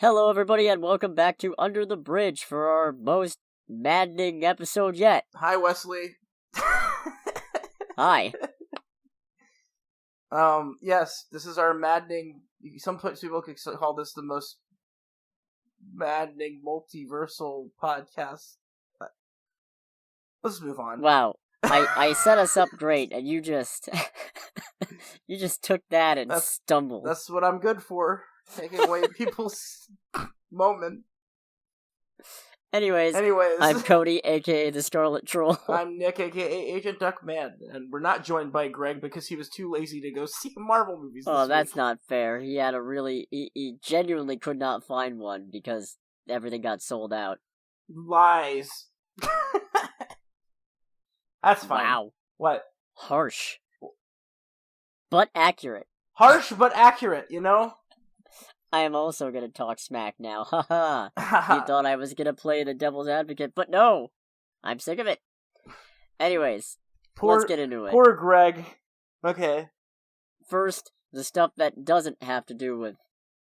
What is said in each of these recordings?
Hello, everybody, and welcome back to Under the Bridge for our most maddening episode yet. Hi, Wesley. Hi. Yes, this is our maddening. Some people could call this the most maddening multiversal podcast. Let's move on. Wow, I set us up great, and you just you just took that and stumbled. That's what I'm good for. Taking away people's moment. Anyways, I'm Cody, aka the Scarlet Troll. I'm Nick, aka Agent Darkman, and we're not joined by Greg because he was too lazy to go see Marvel movies this that's week. not fair. He had he genuinely could not find one because everything got sold out. Lies. That's fine. Wow. What? Harsh. But accurate. Harsh but accurate, you know? I am also gonna talk smack now. Haha. You thought I was gonna play the devil's advocate, but no! I'm sick of it. Anyways, let's get into it. Poor Greg. Okay. First, the stuff that doesn't have to do with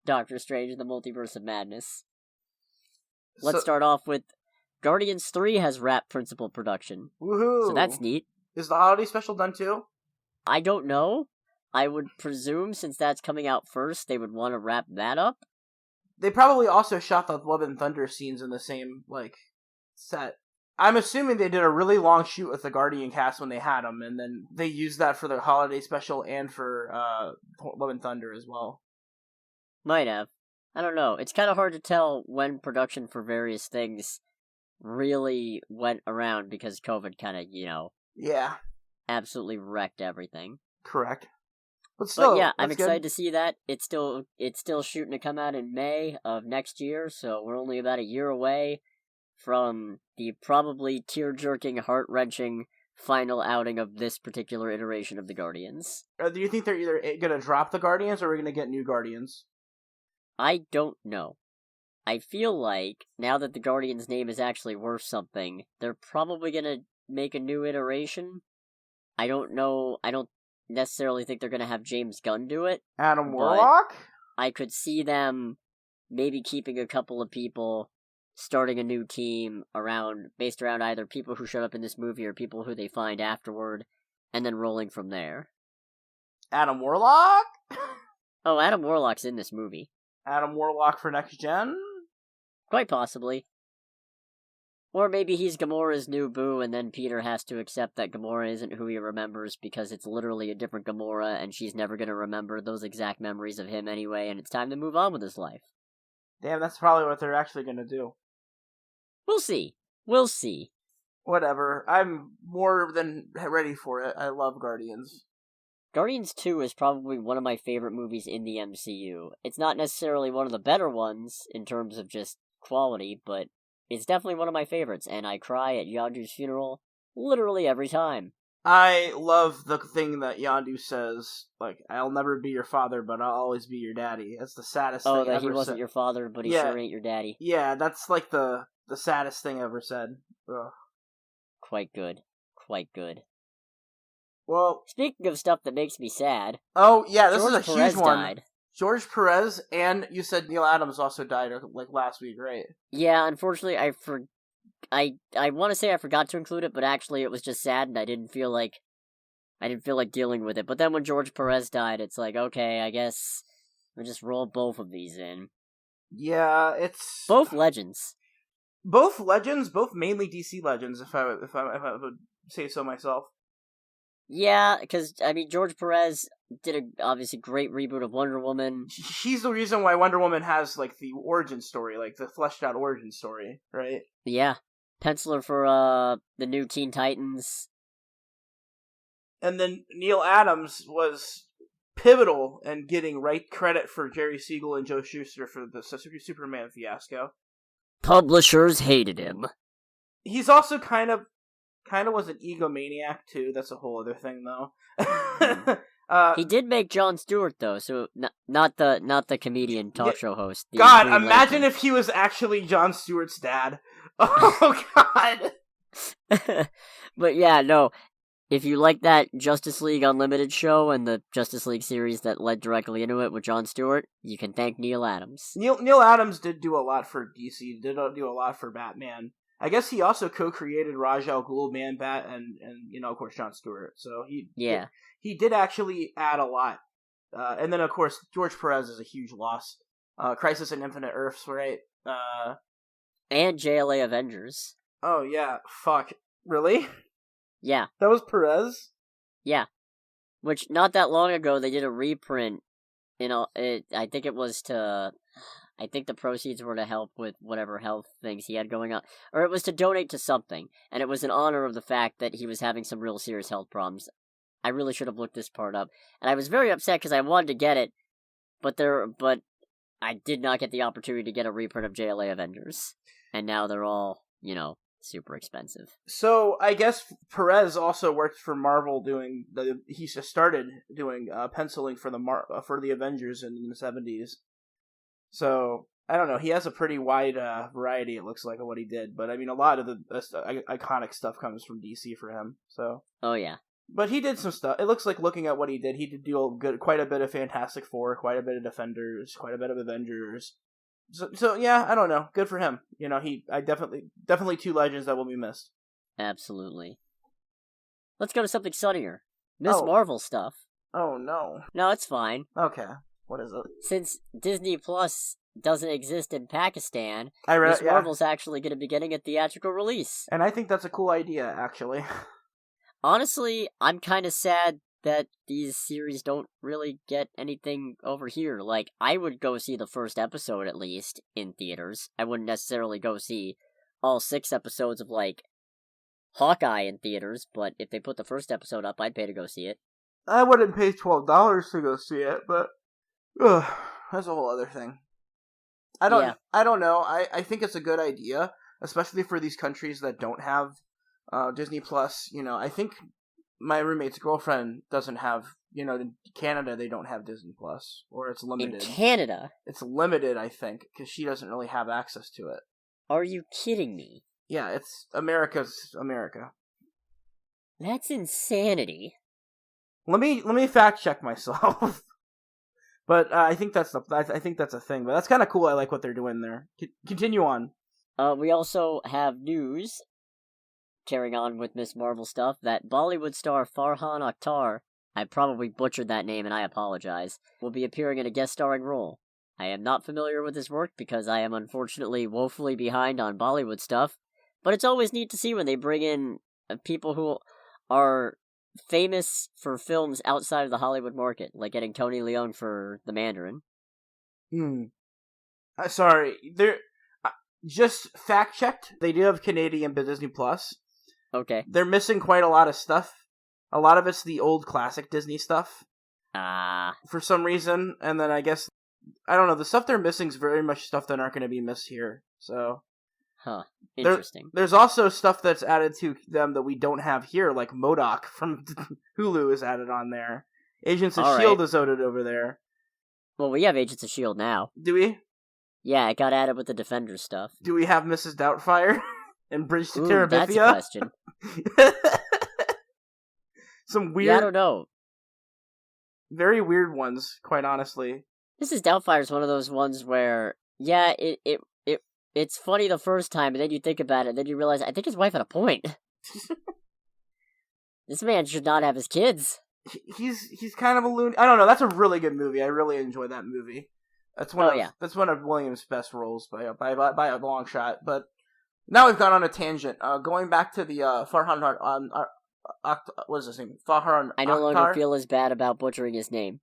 Doctor Strange and the Multiverse of Madness. Let's start off with Guardians 3 has wrapped principal production. Woohoo! So that's neat. Is the holiday special done too? I don't know. I would presume since that's coming out first, they would want to wrap that up. They probably also shot the Love and Thunder scenes in the same, set. I'm assuming they did a really long shoot with the Guardian cast when they had them, and then they used that for the holiday special and for Love and Thunder as well. Might have. I don't know. It's kind of hard to tell when production for various things really went around because COVID kind of, Yeah. absolutely wrecked everything. Correct. But still, yeah, I'm excited to see that. It's still shooting to come out in May of next year, so we're only about a year away from the probably tear-jerking, heart-wrenching final outing of this particular iteration of the Guardians. Do you think they're either going to drop the Guardians or we're going to get new Guardians? I don't know. I feel like, now that the Guardians name is actually worth something, they're probably going to make a new iteration. I don't know. I don't necessarily think they're going to have James Gunn do it. Adam Warlock? I could see them maybe keeping a couple of people, starting a new team based around either people who showed up in this movie or people who they find afterward, and then rolling from there. Adam Warlock? Oh, Adam Warlock's in this movie. Adam Warlock for next gen? Quite possibly. Or maybe he's Gamora's new boo, and then Peter has to accept that Gamora isn't who he remembers because it's literally a different Gamora, and she's never going to remember those exact memories of him anyway, and it's time to move on with his life. Damn, that's probably what they're actually going to do. We'll see. We'll see. Whatever. I'm more than ready for it. I love Guardians. Guardians 2 is probably one of my favorite movies in the MCU. It's not necessarily one of the better ones in terms of just quality, but it's definitely one of my favorites, and I cry at Yondu's funeral literally every time. I love the thing that Yondu says, I'll never be your father, but I'll always be your daddy. That's the saddest thing ever said. Oh, that he wasn't your father, but he sure ain't your daddy. Yeah, that's the saddest thing ever said. Ugh. Quite good. Quite good. Well, speaking of stuff that makes me sad. Oh, yeah, this is a Perez huge one. Died. George Perez, and you said Neal Adams also died, last week, right? Yeah, unfortunately, I want to say I forgot to include it, but actually it was just sad, and I didn't feel like dealing with it. But then when George Perez died, it's like, okay, I guess we'll just roll both of these in. Yeah, it's both legends. Both mainly DC legends, if I would say so myself. Yeah, because, George Perez did a obviously great reboot of Wonder Woman. He's the reason why Wonder Woman has, the origin story, the fleshed-out origin story, right? Yeah. Penciler for, the new Teen Titans. And then Neal Adams was pivotal in getting right credit for Jerry Siegel and Joe Shuster for the Superman fiasco. Publishers hated him. He's also kind of was an egomaniac too. That's a whole other thing, though. He did make Jon Stewart though, so not the comedian talk show host. God, imagine if he was actually Jon Stewart's dad. Oh God. But yeah, no, If you like that Justice League Unlimited show and the Justice League series that led directly into it with Jon Stewart, you can thank Neal Adams. Neal Adams did do a lot for DC, did do a lot for Batman. I guess he also co-created Ra's al Ghul, Man-Bat, and of course, Jon Stewart. So he did actually add a lot. And then, of course, George Perez is a huge loss. Crisis on Infinite Earths, right? And JLA Avengers. Oh, yeah. Fuck. Really? Yeah. That was Perez? Yeah. Which, not that long ago, they did a reprint. I think it was I think the proceeds were to help with whatever health things he had going on. Or it was to donate to something. And it was in honor of the fact that he was having some real serious health problems. I really should have looked this part up. And I was very upset because I wanted to get it. But I did not get the opportunity to get a reprint of JLA Avengers. And now they're all, super expensive. So I guess Perez also worked for Marvel he started doing penciling for the Avengers in the 70s. So I don't know. He has a pretty wide variety, it looks like, of what he did. But I mean, a lot of the iconic stuff comes from DC for him. So. Oh yeah. But he did some stuff. It looks like, looking at what he did do quite a bit of Fantastic Four, quite a bit of Defenders, quite a bit of Avengers. So yeah, I don't know. Good for him. I definitely two legends that will be missed. Absolutely. Let's go to something sunnier. Miss Marvel stuff. Oh no. No, it's fine. Okay. What is it? Since Disney Plus doesn't exist in Pakistan, Miss Marvel's actually going to be getting a theatrical release. And I think that's a cool idea, actually. Honestly, I'm kind of sad that these series don't really get anything over here. Like, I would go see the first episode, at least, in theaters. I wouldn't necessarily go see all 6 episodes of, Hawkeye in theaters, but if they put the first episode up, I'd pay to go see it. I wouldn't pay $12 to go see it, but that's a whole other thing. I don't know. I think it's a good idea, especially for these countries that don't have Disney Plus. I think my roommate's girlfriend doesn't have, in Canada they don't have Disney Plus, or it's limited. In Canada? It's limited, I think, because she doesn't really have access to it. Are you kidding me? Yeah, it's America's America. That's insanity. Let me fact check myself. But I think that's a thing. But that's kind of cool. I like what they're doing there. Continue on. We also have news, carrying on with Miss Marvel stuff, that Bollywood star Farhan Akhtar, I probably butchered that name and I apologize, will be appearing in a guest starring role. I am not familiar with his work because I am unfortunately woefully behind on Bollywood stuff, but it's always neat to see when they bring in people who are famous for films outside of the Hollywood market, like getting Tony Leung for The Mandarin. Sorry, they're just fact checked. They do have Canadian Disney Plus. Okay. They're missing quite a lot of stuff. A lot of it's the old classic Disney stuff. For some reason, and then I guess, I don't know, the stuff they're missing is very much stuff that aren't going to be missed here. So. Huh. Interesting. There's also stuff that's added to them that we don't have here, like MODOK from Hulu is added on there. Agents of S.H.I.E.L.D. is added over there. Well, we have Agents of S.H.I.E.L.D. now. Do we? Yeah, it got added with the Defenders stuff. Do we have Mrs. Doubtfire and Bridge to Terabithia? That's a question. Some weird... Yeah, I don't know. Very weird ones, quite honestly. Mrs. Doubtfire is one of those ones where, yeah, it's funny the first time, and then you think about it, and then you realize, I think his wife had a point. This man should not have his kids. He's kind of a loon. I don't know. That's a really good movie. I really enjoyed that movie. That's one of Williams' best roles by a long shot. But now we've gone on a tangent. Going back to the Farhan what is his name? Farhan. I no longer feel as bad about butchering his name.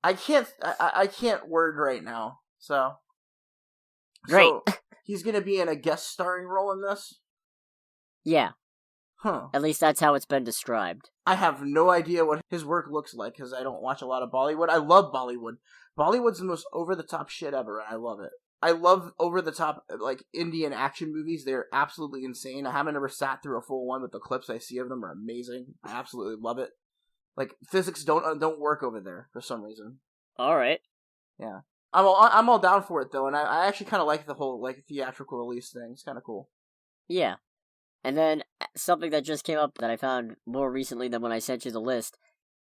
I can't word right now. So. Great. So, he's going to be in a guest starring role in this? Yeah. Huh. At least that's how it's been described. I have no idea what his work looks like, because I don't watch a lot of Bollywood. I love Bollywood. Bollywood's the most over-the-top shit ever, and I love it. I love over-the-top, Indian action movies. They're absolutely insane. I haven't ever sat through a full one, but the clips I see of them are amazing. I absolutely love it. Physics don't work over there, for some reason. Alright. Yeah. I'm all down for it, though, and I actually kind of like the whole, theatrical release thing. It's kind of cool. Yeah. And then something that just came up that I found more recently than when I sent you the list.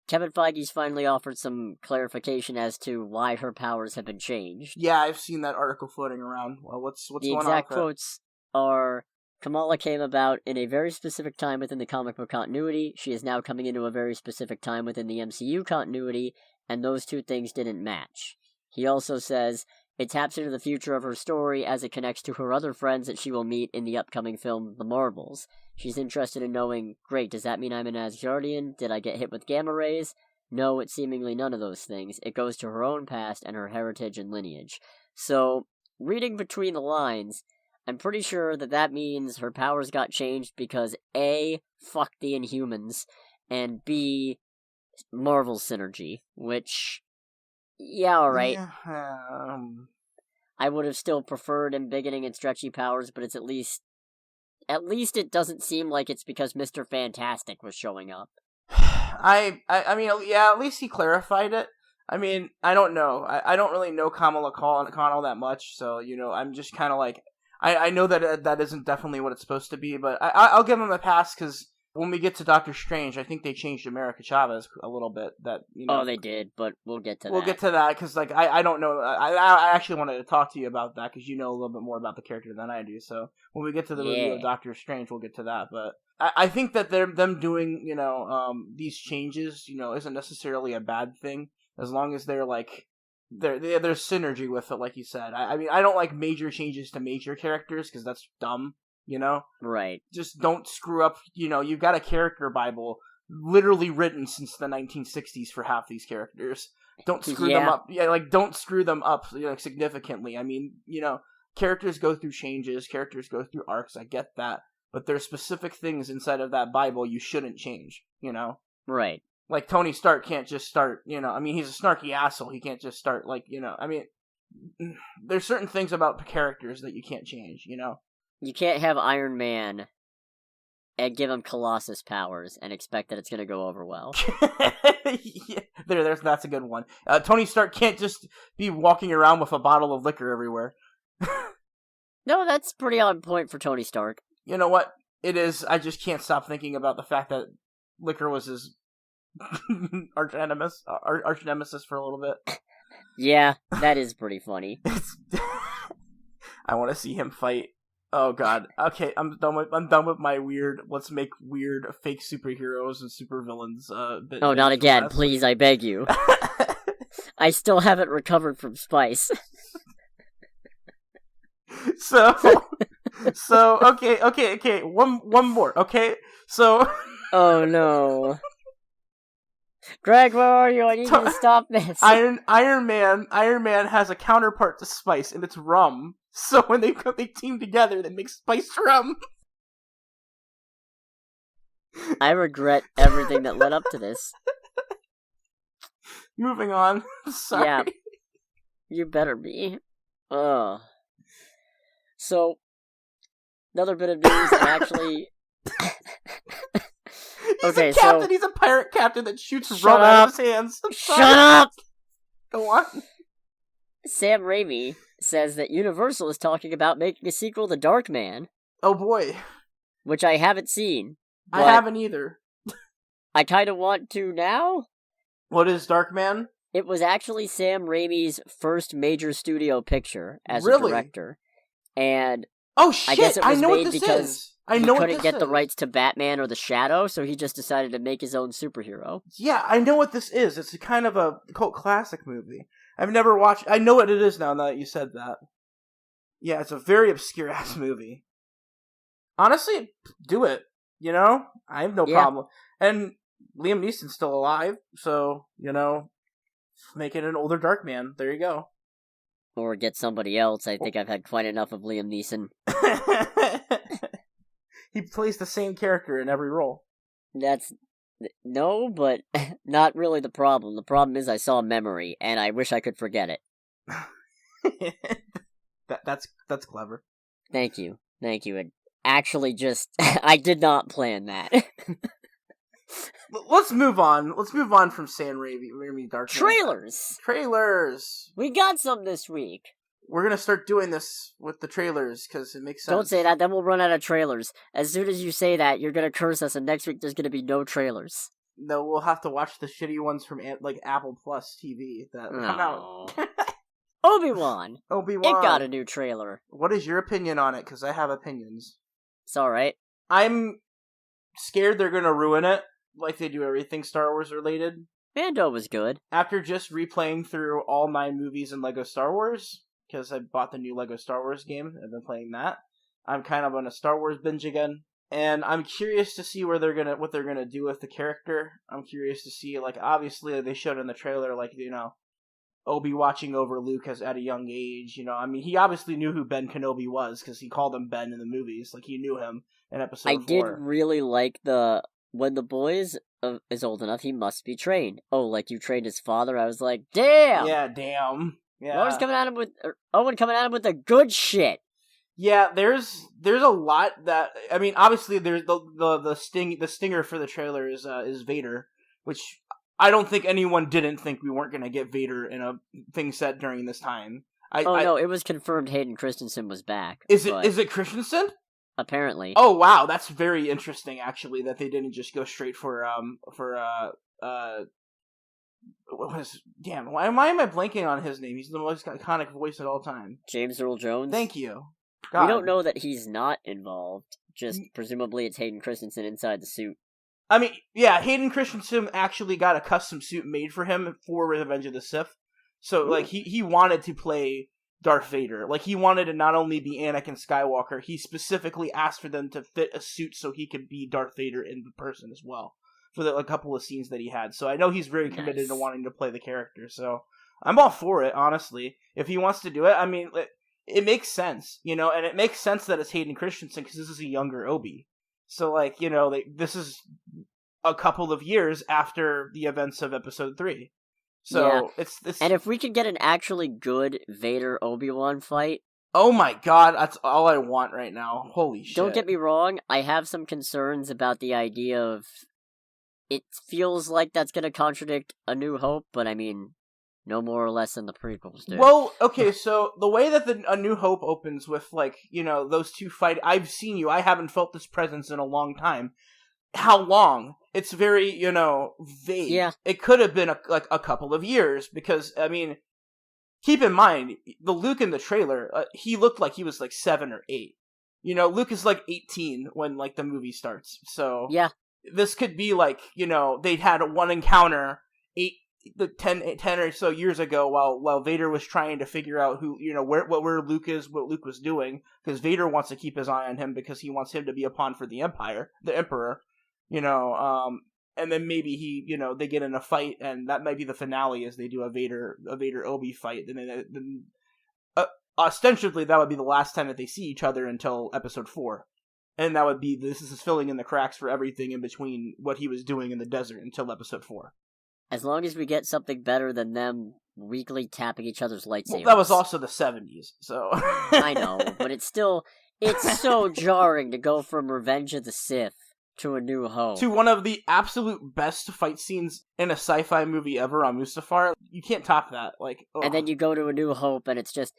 Kevin Feige's finally offered some clarification as to why her powers have been changed. Yeah, I've seen that article floating around. Well, what's going on? The exact quotes are, Kamala came about in a very specific time within the comic book continuity. She is now coming into a very specific time within the MCU continuity, and those two things didn't match. He also says, it taps into the future of her story as it connects to her other friends that she will meet in the upcoming film, The Marvels. She's interested in knowing, great, does that mean I'm an Asgardian? Did I get hit with gamma rays? No, it's seemingly none of those things. It goes to her own past and her heritage and lineage. So, reading between the lines, I'm pretty sure that means her powers got changed because A, fuck the Inhumans, and B, Marvel synergy, which... yeah, alright. Yeah, I would have still preferred embiggening and stretchy powers, but it's at least it doesn't seem like it's because Mr. Fantastic was showing up. I mean, yeah, at least he clarified it. I mean, I don't know. I don't really know Kamala Khan all that much, so, I'm just kind of like... I know that isn't definitely what it's supposed to be, but I'll give him a pass, because... when we get to Doctor Strange, I think they changed America Chavez a little bit. Oh, they did, but we'll get to that. We'll get to that, because, I don't know. I actually wanted to talk to you about that, because you know a little bit more about the character than I do. So, when we get to the review of Doctor Strange, we'll get to that. But I think that them doing, these changes, isn't necessarily a bad thing, as long as they're, there's synergy with it, like you said. I mean, I don't like major changes to major characters, because that's dumb. Right. Just don't screw up, you've got a character Bible literally written since the 1960s for half these characters. Don't screw them up. Yeah, don't screw them up, significantly. I mean, characters go through changes, characters go through arcs, I get that. But there's specific things inside of that Bible you shouldn't change, Right. Like, Tony Stark can't just start, I mean, he's a snarky asshole. He can't just start, I mean, there's certain things about characters that you can't change, You can't have Iron Man and give him Colossus powers and expect that it's going to go over well. Yeah, that's a good one. Tony Stark can't just be walking around with a bottle of liquor everywhere. No, that's pretty on point for Tony Stark. You know what? It is. I just can't stop thinking about the fact that liquor was his arch nemesis for a little bit. Yeah, that is pretty funny. I want to see him fight. Oh god. Okay, I'm done with my weird. Let's make weird fake superheroes and supervillains. Oh, not again, please! I beg you. I still haven't recovered from Spice. So okay. One more. Okay, so. Oh no. Greg, where are you? I need you to stop this. Iron Man has a counterpart to Spice, and it's rum. So when they team together, they make spiced rum. I regret everything that led up to this. Moving on. Sorry. Yeah. You better be. Ugh. So, another bit of news that actually... He's a pirate captain that shoots rum out of his hands. Shut up! Go on. Sam Raimi says that Universal is talking about making a sequel to Darkman. Oh boy. Which I haven't seen. I haven't either. I kind of want to now. What is Darkman? It was actually Sam Raimi's first major studio picture as a director. And oh shit, I guess it was know made what this because is. I know he couldn't get the rights to Batman or the Shadow, so he just decided to make his own superhero. Yeah, I know what this is. It's a kind of a cult classic movie. I've never watched... I know what it is now that you said that. Yeah, it's a very obscure-ass movie. Honestly, do it. I have no problem. And Liam Neeson's still alive, so, make it an older Darkman. There you go. Or get somebody else. I think I've had quite enough of Liam Neeson. He plays the same character in every role. No, but not really the problem. The problem is I saw Memory, and I wish I could forget it. That's clever. Thank you. It actually just... I did not plan that. Let's move on. Let's move on from Sam Raimi Darkman. Trailers! We got some this week. We're gonna start doing this with the trailers, because it makes sense. Don't say that, then we'll run out of trailers. As soon as you say that, you're gonna curse us, and next week there's gonna be no trailers. No, we'll have to watch the shitty ones from, like, Apple Plus TV that come out. Obi-Wan! Obi-Wan! It got a new trailer. What is your opinion on it? Because I have opinions. It's alright. I'm scared they're gonna ruin it, like they do everything Star Wars related. Mando was good. After just replaying through all 9 movies in LEGO Star Wars, because I bought the new LEGO Star Wars game, I've been playing that. I'm kind of on a Star Wars binge again, and I'm curious to see what they're gonna do with the character. I'm curious to see, like, obviously they showed in the trailer, like, you know, Obi watching over Luke at a young age. You know, I mean, he obviously knew who Ben Kenobi was because he called him Ben in the movies. Like, he knew him in episode 4. I did really like when the boy is old enough, he must be trained. Oh, like you trained his father? I was like, damn! Yeah, damn. Yeah. Owen coming at him with the good shit. Yeah, there's a lot that, I mean, obviously there's the stinger for the trailer is Vader, which I don't think anyone didn't think we weren't going to get Vader in a thing set during this time. No, it was confirmed Hayden Christensen was back. Is it Christensen? Apparently. Oh wow, that's very interesting actually that they didn't just go straight for why am I blanking on his name? He's the most iconic voice at all time. James Earl Jones. Thank you. God. We don't know that he's not involved. Just presumably it's Hayden Christensen inside the suit. I mean, yeah, Hayden Christensen actually got a custom suit made for him for Revenge of the Sith. So, like, he wanted to play Darth Vader. Like, he wanted to not only be Anakin Skywalker, he specifically asked for them to fit a suit so he could be Darth Vader in person as well. For a couple of scenes that he had. So I know he's very committed to wanting to play the character. So I'm all for it, honestly. If he wants to do it, I mean, it makes sense, you know, and it makes sense that it's Hayden Christensen because this is a younger Obi. So, like, you know, this is a couple of years after the events of Episode 3. So it's and if we could get an actually good Vader Obi-Wan fight. Oh my god, that's all I want right now. Holy shit. Don't get me wrong, I have some concerns about the idea of. It feels like that's going to contradict A New Hope, but I mean, no more or less than the prequels do. Well, okay, so the way that A New Hope opens with, like, you know, those two fight, I've seen you, I haven't felt this presence in a long time. How long? It's very, you know, vague. Yeah. It could have been a couple of years, because, I mean, keep in mind, the Luke in the trailer, he looked like he was, like, 7 or 8. You know, Luke is, like, 18 when, like, the movie starts, so... Yeah. This could be like, you know, they'd had one encounter 10 or so years ago while Vader was trying to figure out who, you know, where Luke is, what Luke was doing, because Vader wants to keep his eye on him because he wants him to be a pawn for the Emperor, you know, and then maybe they get in a fight, and that might be the finale as they do a Vader Obi fight, and then ostensibly that would be the last time that they see each other until Episode 4. And that would be, this is filling in the cracks for everything in between what he was doing in the desert until Episode 4. As long as we get something better than them weekly tapping each other's lightsabers. Well, that was also the 70s, so... I know, but it's so jarring to go from Revenge of the Sith to A New Hope. To one of the absolute best fight scenes in a sci-fi movie ever on Mustafar. You can't top that, like... Ugh. And then you go to A New Hope and it's just...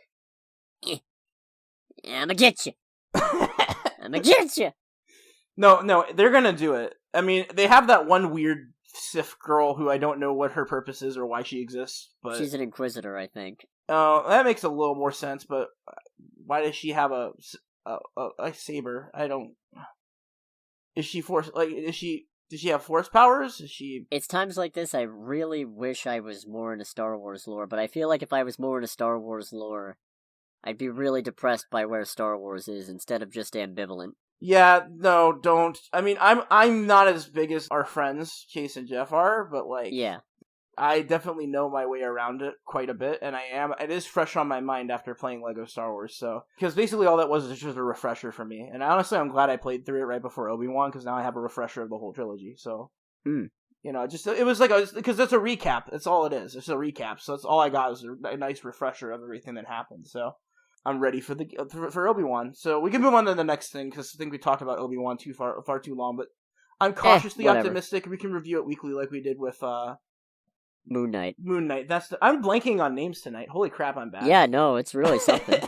I'ma get you! I'ma get you! No, they're gonna do it. I mean, they have that one weird Sith girl who I don't know what her purpose is or why she exists, but... She's an Inquisitor, I think. Oh, that makes a little more sense, but why does she have a saber? I don't... Is she force... Like, does she have force powers? Is she... It's times like this I really wish I was more into Star Wars lore, but I feel like if I was more into Star Wars lore... I'd be really depressed by where Star Wars is instead of just ambivalent. Yeah, no, don't. I mean, I'm not as big as our friends, Chase and Jeff are, but, like... Yeah. I definitely know my way around it quite a bit, and it is fresh on my mind after playing LEGO Star Wars, so... Because basically all that was just a refresher for me, and honestly I'm glad I played through it right before Obi-Wan, because now I have a refresher of the whole trilogy, so... You know, it was like, because it's a recap, that's all it is, it's a recap, so that's all I got is a nice refresher of everything that happened, so... I'm ready for Obi-Wan. So we can move on to the next thing, because I think we talked about Obi-Wan far too long, but I'm cautiously optimistic. We can review it weekly like we did with Moon Knight. Moon Knight. I'm blanking on names tonight. Holy crap, I'm bad. Yeah, no, it's really something.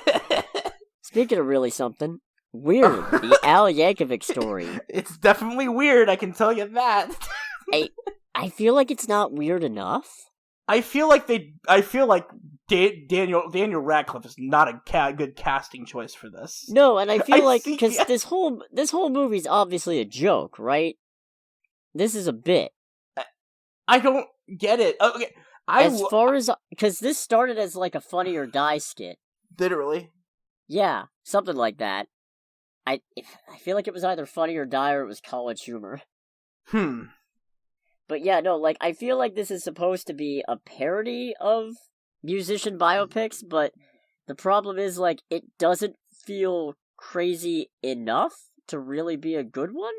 Speaking of really something, weird. The Al Yankovic story. It's definitely weird, I can tell you that. I feel like it's not weird enough. I feel like Daniel Radcliffe is not a good casting choice for this. No, and I feel because this whole movie's obviously a joke, right? This is a bit. I don't get it. Okay, because this started as like a Funny or Die skit. Literally. Yeah, something like that. I feel like it was either Funny or Die or it was college humor. But yeah, no, like, I feel like this is supposed to be a parody of musician biopics, but the problem is, like, it doesn't feel crazy enough to really be a good one.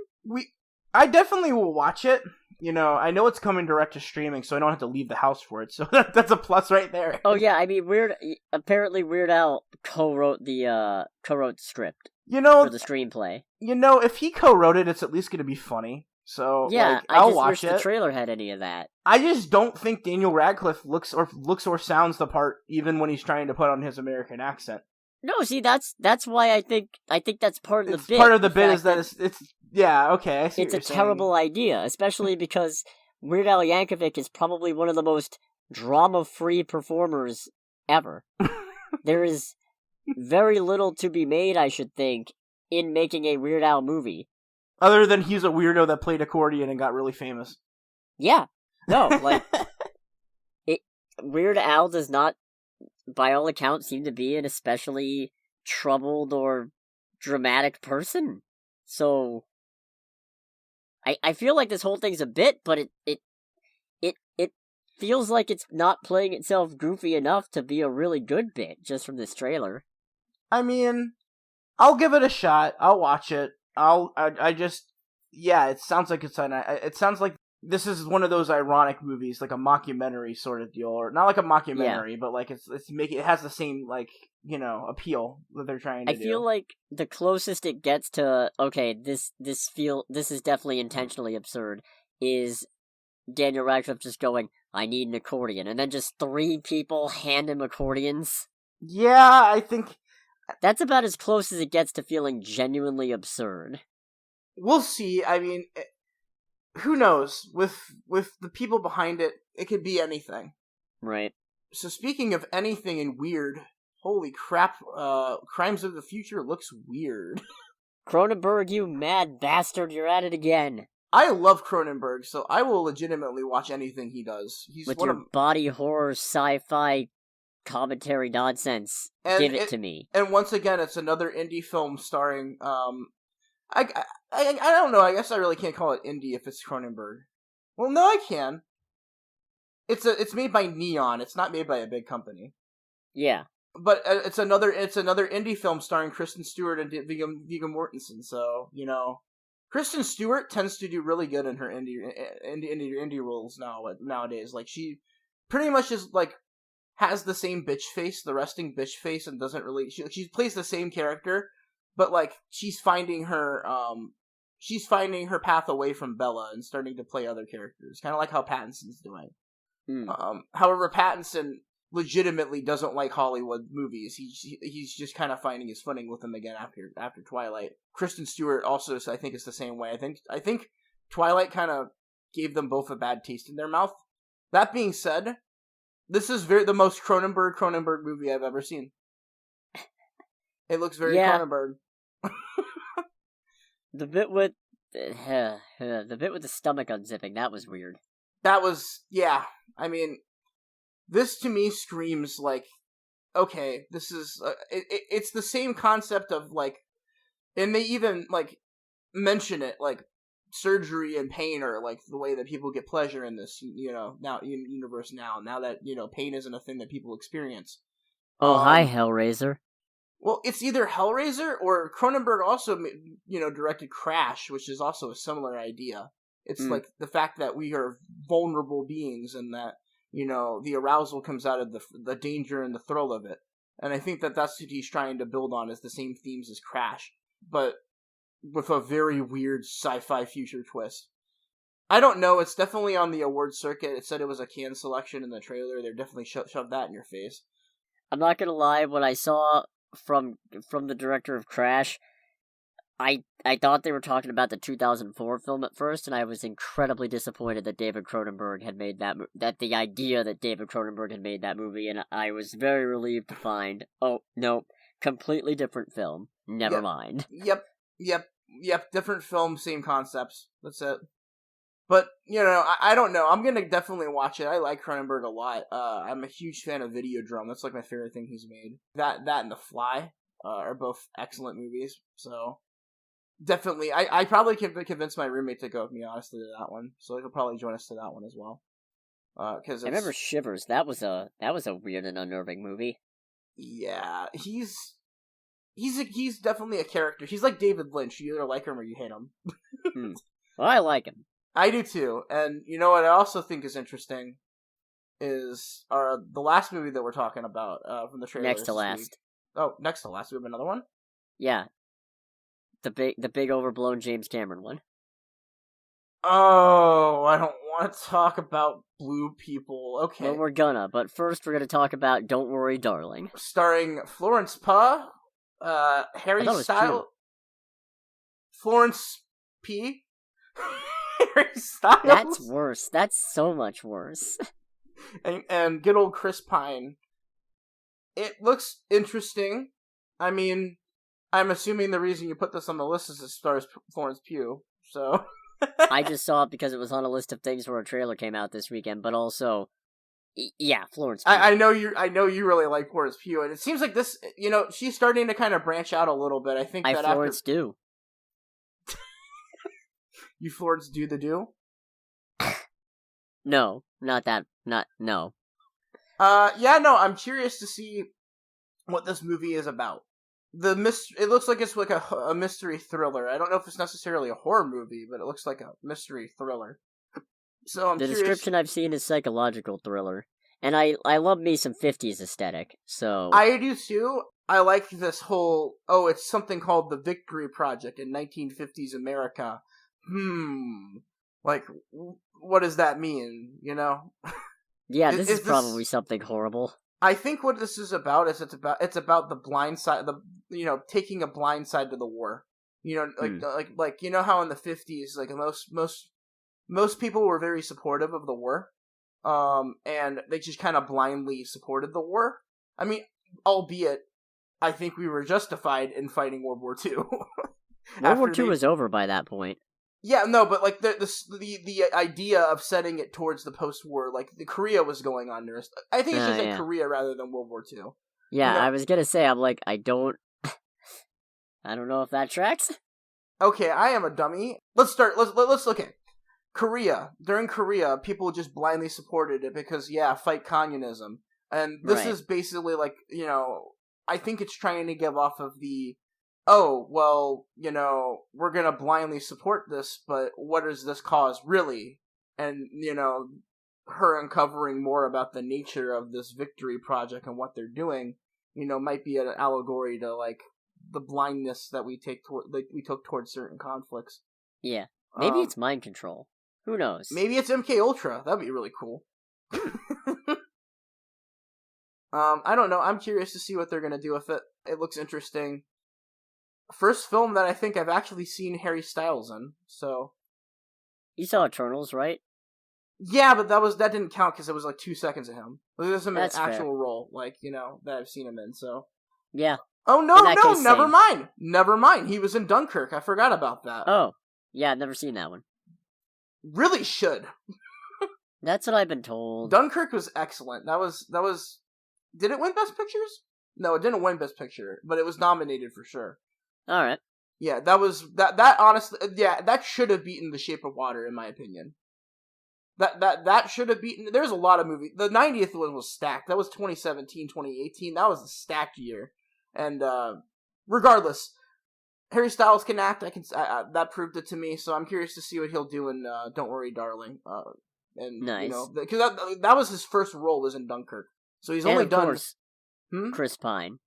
I definitely will watch it. You know, I know it's coming direct to streaming, so I don't have to leave the house for it, so that's a plus right there. Oh yeah, I mean, apparently Weird Al co-wrote the script. You know, for the screenplay. You know, if he co-wrote it, it's at least going to be funny. So yeah, I'll watch it. I just wish the trailer had any of that. I just don't think Daniel Radcliffe looks or sounds the part, even when he's trying to put on his American accent. No, see, that's why I think that's part of the bit. Part of the bit is that it's yeah, okay. I see it's a terrible idea, especially because Weird Al Yankovic is probably one of the most drama-free performers ever. There is very little to be made, I should think, in making a Weird Al movie. Other than he's a weirdo that played accordion and got really famous. Yeah. No, like, Weird Al does not, by all accounts, seem to be an especially troubled or dramatic person. So, I feel like this whole thing's a bit, but it feels like it's not playing itself goofy enough to be a really good bit, just from this trailer. I mean, I'll give it a shot. I'll watch it. It sounds like it sounds like this is one of those ironic movies, like a mockumentary sort of deal, or not like a mockumentary, but like it has the same, like, you know, appeal that they're trying to do. I feel like the closest it gets to, okay, this is definitely intentionally absurd, is Daniel Radcliffe just going, I need an accordion, and then just 3 people hand him accordions. Yeah, I think that's about as close as it gets to feeling genuinely absurd. We'll see. I mean, who knows? With the people behind it, it could be anything. Right. So speaking of anything and weird, holy crap, Crimes of the Future looks weird. Cronenberg, you mad bastard, you're at it again. I love Cronenberg, so I will legitimately watch anything he does. He's with your body horror sci-fi commentary nonsense. Give it to me. And once again, it's another indie film starring, I don't know, I guess I really can't call it indie if it's Cronenberg. Well, no, I can. It's made by Neon, it's not made by a big company. Yeah. But it's another indie film starring Kristen Stewart and Viggo Mortensen, so, you know. Kristen Stewart tends to do really good in her indie roles nowadays. Like, she pretty much is, like, has the same bitch face, the resting bitch face, and doesn't really... She plays the same character, but, like, she's finding her path away from Bella and starting to play other characters. Kind of like how Pattinson's doing. However, Pattinson legitimately doesn't like Hollywood movies. He's just kind of finding his footing with them again after Twilight. Kristen Stewart also, I think, is the same way. I think Twilight kind of gave them both a bad taste in their mouth. That being said, this is the most Cronenberg movie I've ever seen. It looks very Cronenberg. The bit with the stomach unzipping, that was weird. That was, yeah. I mean, this to me screams like, okay, this is it's the same concept of, like, and they even, like, mention it, like, surgery and pain are, like, the way that people get pleasure in this, you know, universe now that, you know, pain isn't a thing that people experience. Oh, hi, Hellraiser. Well, it's either Hellraiser or Cronenberg also, you know, directed Crash, which is also a similar idea. It's like the fact that we are vulnerable beings and that, you know, the arousal comes out of the danger and the thrill of it. And I think that that's what he's trying to build on, is the same themes as Crash, but with a very weird sci-fi future twist. I don't know. It's definitely on the award circuit. It said it was a Cannes selection in the trailer. They're definitely shoved that in your face. I'm not gonna lie, when I saw from the director of Crash, I thought they were talking about the 2004 film at first, and I was incredibly disappointed that David Cronenberg had made that the idea that David Cronenberg had made that movie, and I was very relieved to find, oh, no, completely different film. Never mind. Yep. Different film, same concepts. That's it. But, I don't know. I'm going to definitely watch it. I like Cronenberg a lot. I'm a huge fan of Videodrome. That's like my favorite thing he's made. That and The Fly are both excellent movies. So, definitely. I probably can convince my roommate to go with me, honestly, to that one. So he'll probably join us to that one as well. I remember Shivers. That was a weird and unnerving movie. Yeah, he's definitely a character. He's like David Lynch. You either like him or you hate him. Well, I like him. I do too. And you know what I also think is interesting is the last movie that we're talking about from the trailer. Next to last. Week. Oh, next to last. We have another one? Yeah. The big overblown James Cameron one. Oh, I don't want to talk about blue people. Okay. Well, we're gonna, but first we're gonna talk about Don't Worry, Darling. Starring Florence Pugh, Harry Styles. Florence P. Harry Styles. That's worse. That's so much worse. and good old Chris Pine. It looks interesting. I mean, I'm assuming the reason you put this on the list is it stars Florence Pugh, so... I just saw it because it was on a list of things where a trailer came out this weekend, but also... Yeah, Florence Pugh. I know you really like Florence Pugh, and it seems like this, she's starting to kind of branch out a little bit. I think that Florence do. You Florence do the do? No, not that. No. I'm curious to see what this movie is about. It looks like it's like a mystery thriller. I don't know if it's necessarily a horror movie, but it looks like a mystery thriller. So I'm curious. Description I've seen is psychological thriller, and I love me some 50s aesthetic. So I do too. I like this whole it's something called the Victory Project in 1950s America. Like, what does that mean? Yeah, this is probably something horrible. I think what this is about is it's about the blind side, taking a blind side to the war. Like you know how in the 50s, like most people were very supportive of the war, and they just kind of blindly supported the war. I mean, albeit, I think we were justified in fighting World War II. World War II was over by that point. Yeah, no, but like the idea of setting it towards the post-war, like the Korea was going on there. I think it's just like Korea rather than World War II. Yeah, I was gonna say, I'm like, I don't know if that tracks. Okay, I am a dummy. Let's look at Korea. During Korea, people just blindly supported it because fight communism, and this is basically like I think it's trying to give off of the. Oh, well, we're gonna blindly support this, but what does this cause, really? And, her uncovering more about the nature of this Victory Project and what they're doing, might be an allegory to, like, the blindness that we took towards certain conflicts. Yeah. Maybe it's mind control. Who knows? Maybe it's MK Ultra. That'd be really cool. I don't know. I'm curious to see what they're gonna do with it. It looks interesting. First film that I think I've actually seen Harry Styles in, so... You saw Eternals, right? Yeah, but that didn't count because it was like 2 seconds of him. It was an actual fair. Role, like, that I've seen him in, so... Yeah. Oh, no, never mind! Never mind, he was in Dunkirk, I forgot about that. Oh, yeah, I've never seen that one. Really should. That's what I've been told. Dunkirk was excellent. That was... Did it win Best Pictures? No, it didn't win Best Picture, but it was nominated for sure. All right. Yeah, that honestly, that should have beaten The Shape of Water, in my opinion. That should have beaten. There's a lot of movies. The 90th one was stacked. That was 2017, 2018. That was a stacked year. And regardless, Harry Styles can act. That proved it to me. So I'm curious to see what he'll do in Don't Worry, Darling. And nice. Because that was his first role, was in Dunkirk. So he's only done. Course, Chris Pine.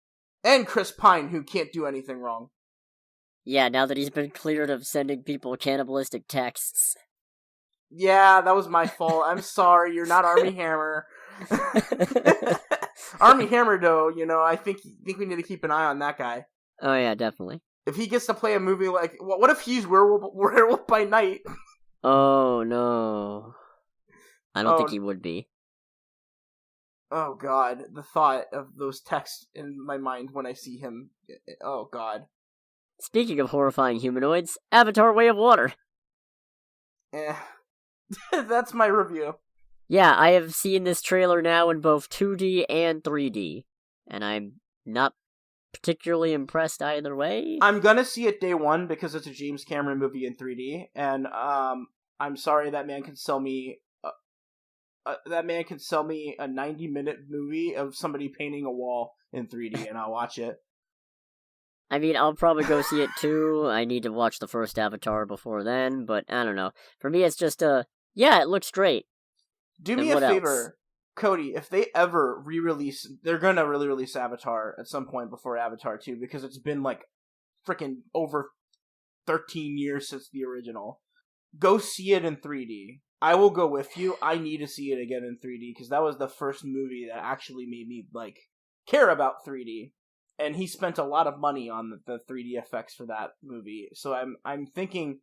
And Chris Pine, who can't do anything wrong. Yeah, now that he's been cleared of sending people cannibalistic texts. Yeah, that was my fault. I'm sorry. You're not Armie Hammer. Armie Hammer, though, I think we need to keep an eye on that guy. Oh yeah, definitely. If he gets to play a movie like... What if he's Werewolf by Night? Oh, no. I don't think he would be. Oh, God. The thought of those texts in my mind when I see him. Oh, God. Speaking of horrifying humanoids, Avatar: Way of Water. That's my review. Yeah, I have seen this trailer now in both 2D and 3D, and I'm not particularly impressed either way. I'm gonna see it day one because it's a James Cameron movie in 3D, and I'm sorry that man can sell me a 90-minute movie of somebody painting a wall in 3D, and I'll watch it. I mean, I'll probably go see it too. I need to watch the first Avatar before then, but I don't know. For me, it's just yeah, it looks great. Do me a favor, Cody, if they ever re-release, they're gonna really release Avatar at some point before Avatar 2, because it's been like freaking over 13 years since the original. Go see it in 3D. I will go with you. I need to see it again in 3D, because that was the first movie that actually made me like care about 3D. And he spent a lot of money on the 3D effects for that movie. So I'm thinking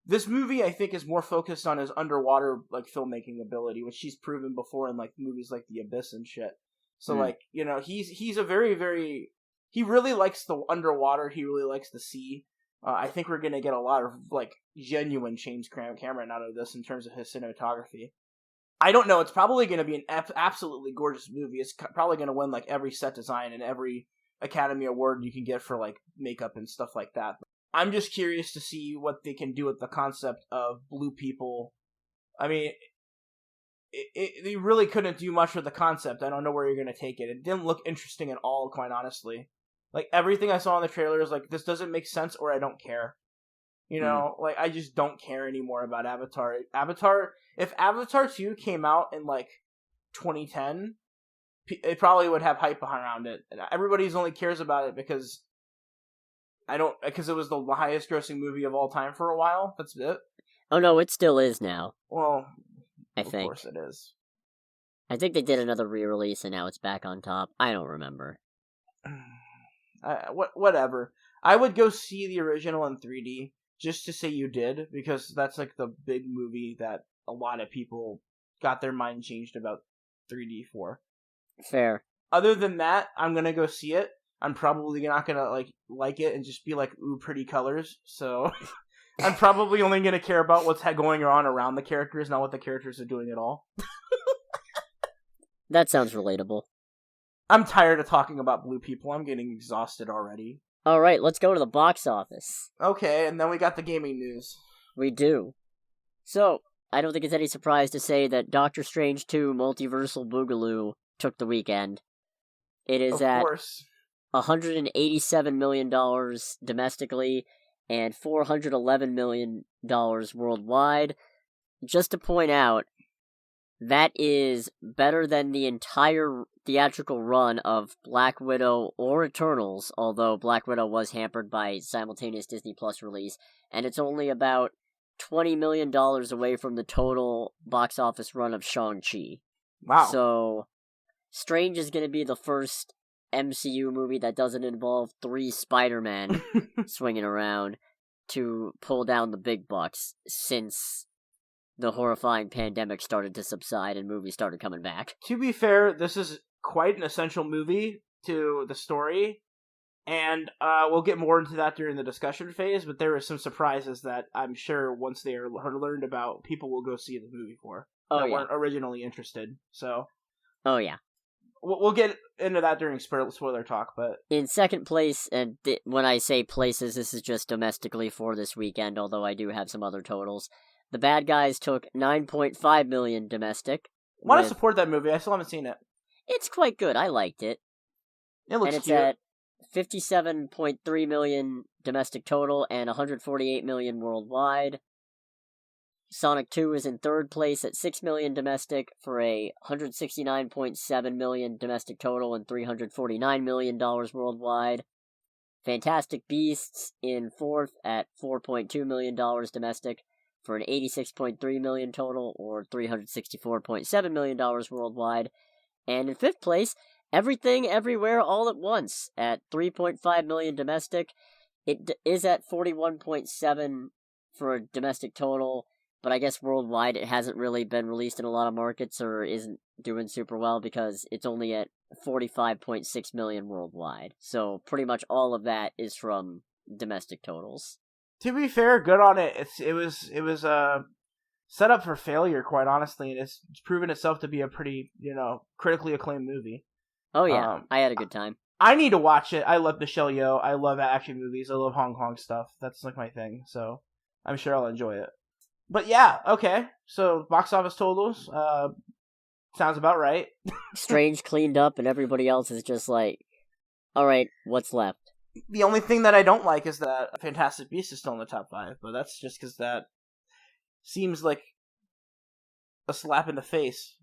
this movie, I think, is more focused on his underwater like filmmaking ability, which he's proven before in like movies like The Abyss and shit. So like, he's a very, very, he really likes the underwater. He really likes the sea. I think we're gonna get a lot of like genuine James Cameron out of this in terms of his cinematography. I don't know. It's probably gonna be an absolutely gorgeous movie. It's probably gonna win like every set design and every Academy Award you can get for like makeup and stuff like that. I'm just curious to see what they can do with the concept of blue people. I mean, they really couldn't do much with the concept. I don't know where you're going to take it. It didn't look interesting at all, quite honestly. Like, everything I saw in the trailer is like, this doesn't make sense or I don't care. Like, I just don't care anymore about Avatar. If Avatar 2 came out in like 2010, it probably would have hype around it. And everybody's only cares about it because it was the highest grossing movie of all time for a while. That's it. Oh no, it still is now. Well, of course it is. I think they did another re-release and now it's back on top. I don't remember. Whatever. I would go see the original in 3D just to say you did, because that's like the big movie that a lot of people got their mind changed about 3D for. Fair. Other than that, I'm gonna go see it. I'm probably not gonna like it and just be like, ooh, pretty colors. So I'm probably only gonna care about what's going on around the characters, not what the characters are doing at all. That sounds relatable. I'm tired of talking about blue people. I'm getting exhausted already. Alright, let's go to the box office. Okay, and then we got the gaming news. We do. So, I don't think it's any surprise to say that Doctor Strange 2 Multiversal Boogaloo took the weekend. It is at $187 million domestically and $411 million worldwide. Just to point out, that is better than the entire theatrical run of Black Widow or Eternals, although Black Widow was hampered by simultaneous Disney Plus release, and it's only about $20 million away from the total box office run of Shang-Chi. Wow. So, Strange is going to be the first MCU movie that doesn't involve 3 Spider-Man swinging around to pull down the big bucks since the horrifying pandemic started to subside and movies started coming back. To be fair, this is quite an essential movie to the story, and we'll get more into that during the discussion phase, but there are some surprises that I'm sure once they are learned about, people will go see the movie for. Weren't originally interested, so... Oh, yeah. We'll get into that during spoiler talk, but... In second place, and when I say places, this is just domestically for this weekend, although I do have some other totals. The Bad Guys took $9.5 million domestic. I want to support that movie. I still haven't seen it. It's quite good. I liked it. It looks cute. And it's at $57.3 million domestic total and $148 million worldwide. Sonic 2 is in third place at $6 million domestic for a $169.7 million domestic total and $349 million worldwide. Fantastic Beasts in fourth at $4.2 million domestic for an $86.3 million total, or $364.7 million worldwide. And in 5th place, Everything Everywhere All at Once at $3.5 million domestic. It is at 41.7 for a domestic total, but I guess worldwide it hasn't really been released in a lot of markets or isn't doing super well because it's only at 45.6 million worldwide. So pretty much all of that is from domestic totals. To be fair, good on it. It was set up for failure, quite honestly, and it's proven itself to be a pretty, critically acclaimed movie. Oh yeah, I had a good time. I need to watch it. I love Michelle Yeoh. I love action movies. I love Hong Kong stuff. That's like my thing, so I'm sure I'll enjoy it. But yeah, okay. So box office totals, sounds about right. Strange cleaned up, and everybody else is just like, all right, what's left? The only thing that I don't like is that Fantastic Beasts is still in the top 5, but that's just because that seems like a slap in the face.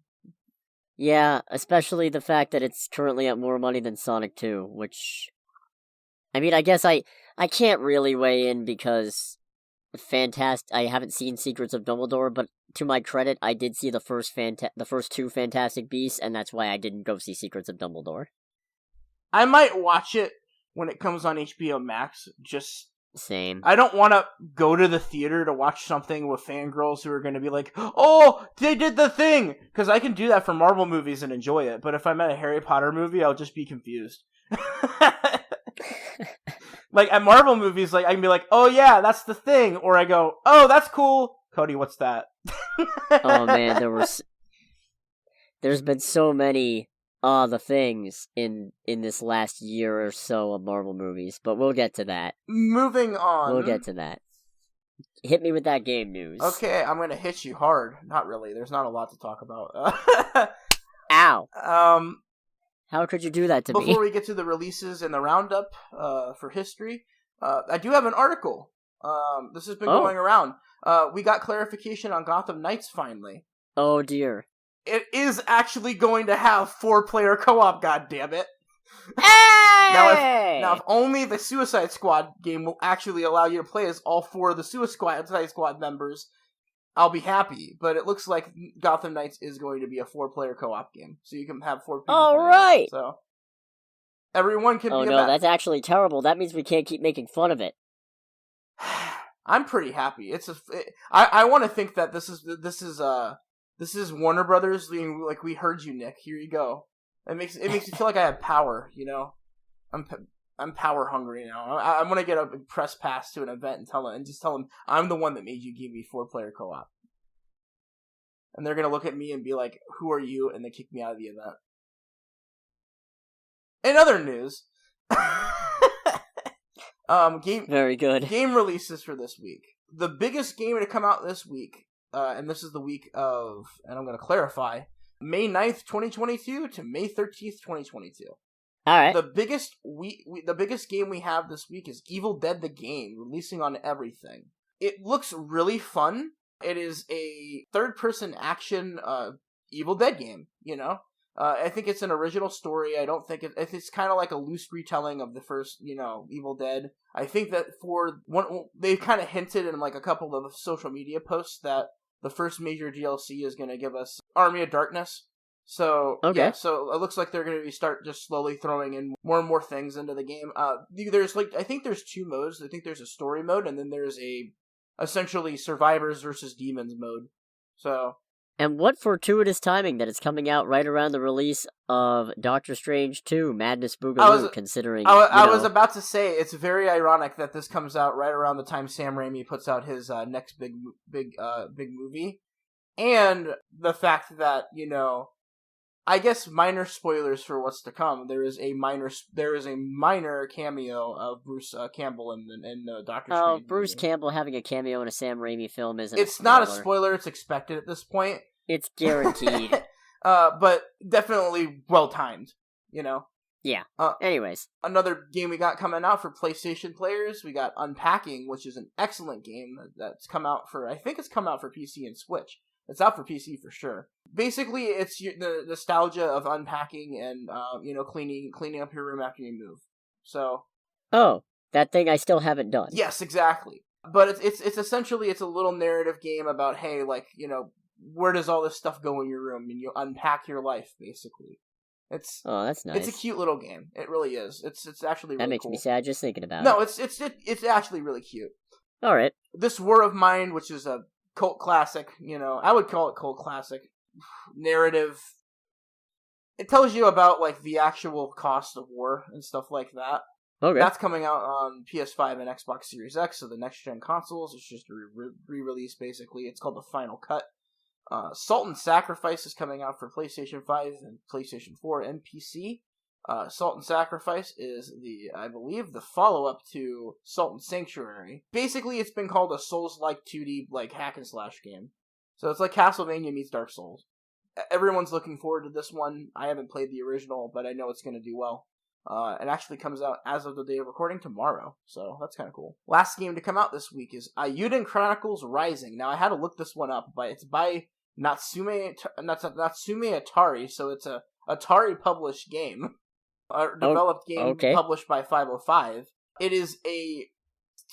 Yeah, especially the fact that it's currently at more money than Sonic 2, which... I mean, I guess I can't really weigh in because I haven't seen Secrets of Dumbledore, but to my credit, I did see the first 2 Fantastic Beasts, and that's why I didn't go see Secrets of Dumbledore. I might watch it when it comes on HBO Max, just... Same. I don't want to go to the theater to watch something with fangirls who are going to be like, oh, they did the thing! Because I can do that for Marvel movies and enjoy it, but if I'm at a Harry Potter movie, I'll just be confused. Like, at Marvel movies, like I can be like, oh yeah, that's the thing! Or I go, oh, that's cool! Cody, what's that? Oh man, there's been so many the things in this last year or so of Marvel movies, but we'll get to that. Moving on. We'll get to that. Hit me with that game news. Okay, I'm gonna hit you hard. Not really, there's not a lot to talk about. Ow. How could you do that to me? Before we get to the releases and the roundup for history, I do have an article. This has been going around. We got clarification on Gotham Knights finally. Oh dear. It is actually going to have 4-player co-op, goddammit. Hey! Now, if only the Suicide Squad game will actually allow you to play as all 4 of the Suicide Squad members, I'll be happy. But it looks like Gotham Knights is going to be a 4-player co-op game. So you can have 4 people. All right! So everyone can be Oh no, that's actually terrible. That means we can't keep making fun of it. I'm pretty happy. I want to think that this is Warner Brothers being like, we heard you, Nick. Here you go. It makes me feel like I have power. I'm power hungry now. I want to get a press pass to an event and just tell them I'm the one that made you give me 4-player co-op. And they're gonna look at me and be like, "Who are you?" and they kick me out of the event. In other news, Very good. Game releases for this week. The biggest game to come out this week. And this is the week of, and I'm going to clarify, May 9th, 2022 to May 13th, 2022. Alright. The biggest game we have this week is Evil Dead the Game, releasing on everything. It looks really fun. It is a third-person action Evil Dead game, I think it's an original story. I don't think it's kind of like a loose retelling of the first, Evil Dead. I think that they kind of hinted in like a couple of social media posts that the first major DLC is going to give us Army of Darkness. So, okay. Yeah, so it looks like they're going to start just slowly throwing in more and more things into the game. I think there's 2 modes. I think there's a story mode, and then there's essentially survivors versus demons mode. So... And what fortuitous timing that it's coming out right around the release of Doctor Strange 2, Madness Boogaloo, considering... I was about to say, it's very ironic that this comes out right around the time Sam Raimi puts out his next big movie. And the fact that, I guess minor spoilers for what's to come. There is a minor cameo of Bruce Campbell in the Doctor Strange movie. Bruce Campbell having a cameo in a Sam Raimi film isn't It's not a spoiler, it's expected at this point. It's guaranteed. But definitely well-timed, Yeah. Anyways. Another game we got coming out for PlayStation players, we got Unpacking, which is an excellent game that's come out I think it's come out for PC and Switch. It's out for PC for sure. Basically, it's the nostalgia of unpacking and, cleaning up your room after you move. So. Oh, that thing I still haven't done. Yes, exactly. But it's essentially it's a little narrative game about, hey, like, you know, where does all this stuff go in your room, and you unpack your life basically. Oh, that's nice. It's a cute little game. It really is. It's actually really that makes cool. me sad just thinking about it. No, it's actually really cute. All right. This War of Mine, which is a cult classic, you know, I would call it cult classic narrative. It tells you about like the actual cost of war and stuff like that. Okay. That's coming out on PS5 and Xbox Series X, so the next gen consoles. It's just a re-release basically. It's called the Final Cut. Salt and Sacrifice is coming out for PlayStation 5 and PlayStation 4 and PC. Salt and Sacrifice is I believe, the follow-up to Salt and Sanctuary. Basically, it's been called a Souls-like 2D, like, hack and slash game. So it's like Castlevania meets Dark Souls. Everyone's looking forward to this one. I haven't played the original, but I know it's going to do well. It actually comes out as of the day of recording tomorrow, so that's kind of cool. Last game to come out this week is Ayuden Chronicles Rising. Now, I had to look this one up, but it's by Natsume Atari, so it's a Atari-published game. Developed game published by 505. It is a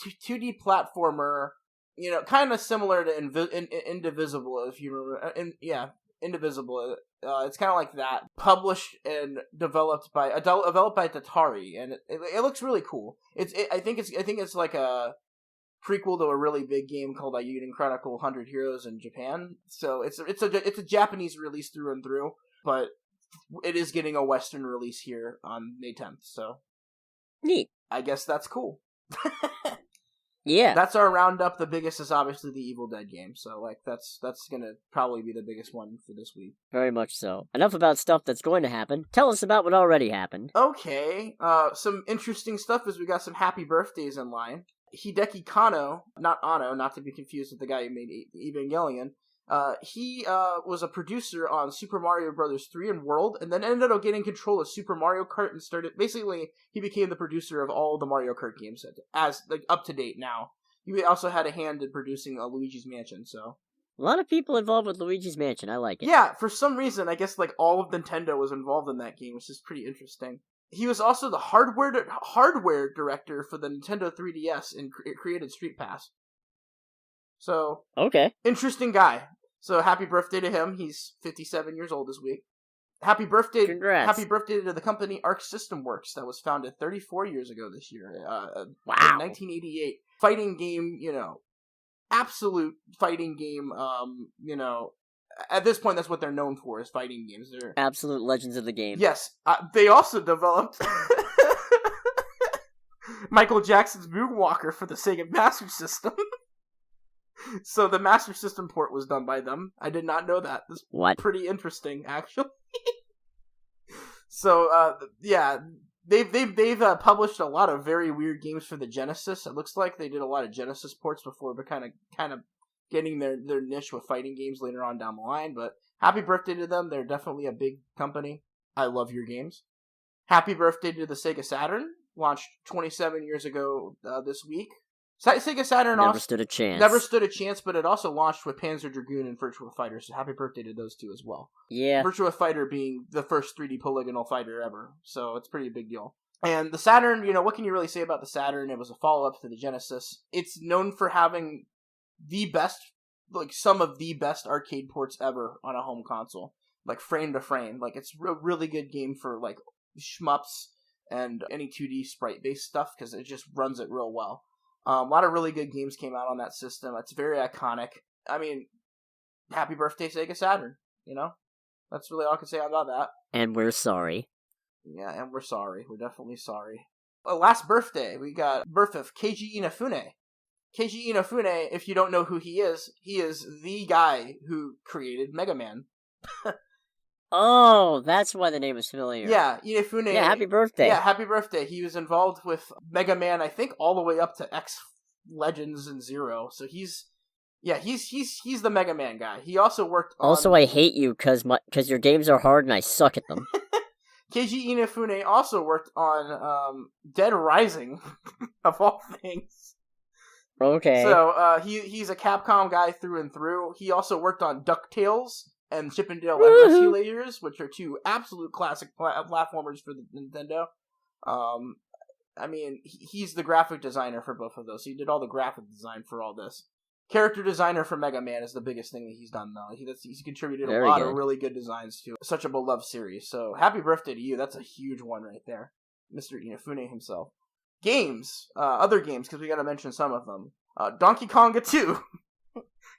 2D platformer, you know, kind of similar to Indivisible, if you remember. Indivisible. It's kind of like that. Published and developed by Atari, and it looks really cool. I think it's like a prequel to a really big game called Ayuden Chronicle 100 Heroes in Japan. So it's a Japanese release through and through, but it is getting a Western release here on May 10th, so neat. I guess that's cool. Yeah. That's our roundup. The biggest is obviously the Evil Dead game, so like that's gonna probably be the biggest one for this week. Very much so. Enough about stuff that's going to happen. Tell us about what already happened. Okay. Some interesting stuff is we got some happy birthdays in line. Hideki Kano, not Anno, not to be confused with the guy who made Evangelion. He was a producer on Super Mario Bros. 3 and World, and then ended up getting control of Super Mario Kart and started. Basically, he became the producer of all the Mario Kart games as like up to date now. He also had a hand in producing Luigi's Mansion. So a lot of people involved with Luigi's Mansion. I like it. Yeah, for some reason, I guess like all of Nintendo was involved in that game, which is pretty interesting. He was also the hardware director for the Nintendo 3DS and created Street Pass. So okay, interesting guy. So happy birthday to him. He's 57 years old this week. Happy birthday! Congrats. Happy birthday to the company Arc System Works that was founded 34 years ago this year. Wow. In 1988. Fighting game, you know, absolute fighting game. You know, at this point, that's what they're known for, is fighting games. They're absolute legends of the game. Yes, they also developed Michael Jackson's Moonwalker for the Sega Master System. So the Master System port was done by them. I did not know that. This is pretty interesting, actually. So, yeah, they've published a lot of very weird games for the Genesis. It looks like they did a lot of Genesis ports before, but kind of getting their niche with fighting games later on down the line. But happy birthday to them. They're definitely a big company. I love your games. Happy birthday to the Sega Saturn. Launched 27 years ago this week. Sega Saturn never stood a chance. Never stood a chance, but it also launched with Panzer Dragoon and Virtua Fighter, so happy birthday to those two as well. Yeah. Virtua Fighter being the first 3D polygonal fighter ever, so it's a pretty big deal. And the Saturn, you know, what can you really say about the Saturn? It was a follow-up to the Genesis. It's known for having the best, like some of the best arcade ports ever on a home console. Like frame to frame. Like it's a really good game for like shmups and any 2D sprite-based stuff, because it just runs it real well. A lot of really good games came out on that system. It's very iconic. I mean, happy birthday, Sega Saturn. You know? That's really all I can say about that. And we're sorry. Yeah, and we're sorry. We're definitely sorry. Last birthday, we got birth of Keiji Inafune. Keiji Inafune, if you don't know who he is the guy who created Mega Man. Oh, that's why the name is familiar. Yeah, Inafune. Yeah, happy birthday. Yeah, happy birthday. He was involved with Mega Man, I think, all the way up to X Legends and Zero. So he's the Mega Man guy. He also worked on... Also, I hate you because your games are hard and I suck at them. Keiji Inafune also worked on Dead Rising, of all things. Okay. So he's a Capcom guy through and through. He also worked on DuckTales and Chip and Dale Rescuers, which are two absolute classic platformers for the Nintendo. I mean, he's the graphic designer for both of those. So he did all the graphic design for all this. Character designer for Mega Man is the biggest thing that he's done, though. He's contributed a lot of really good designs to such a beloved series. So happy birthday to you. That's a huge one right there. Mr. Inafune himself. Games. Other games, because we got to mention some of them. Donkey Konga 2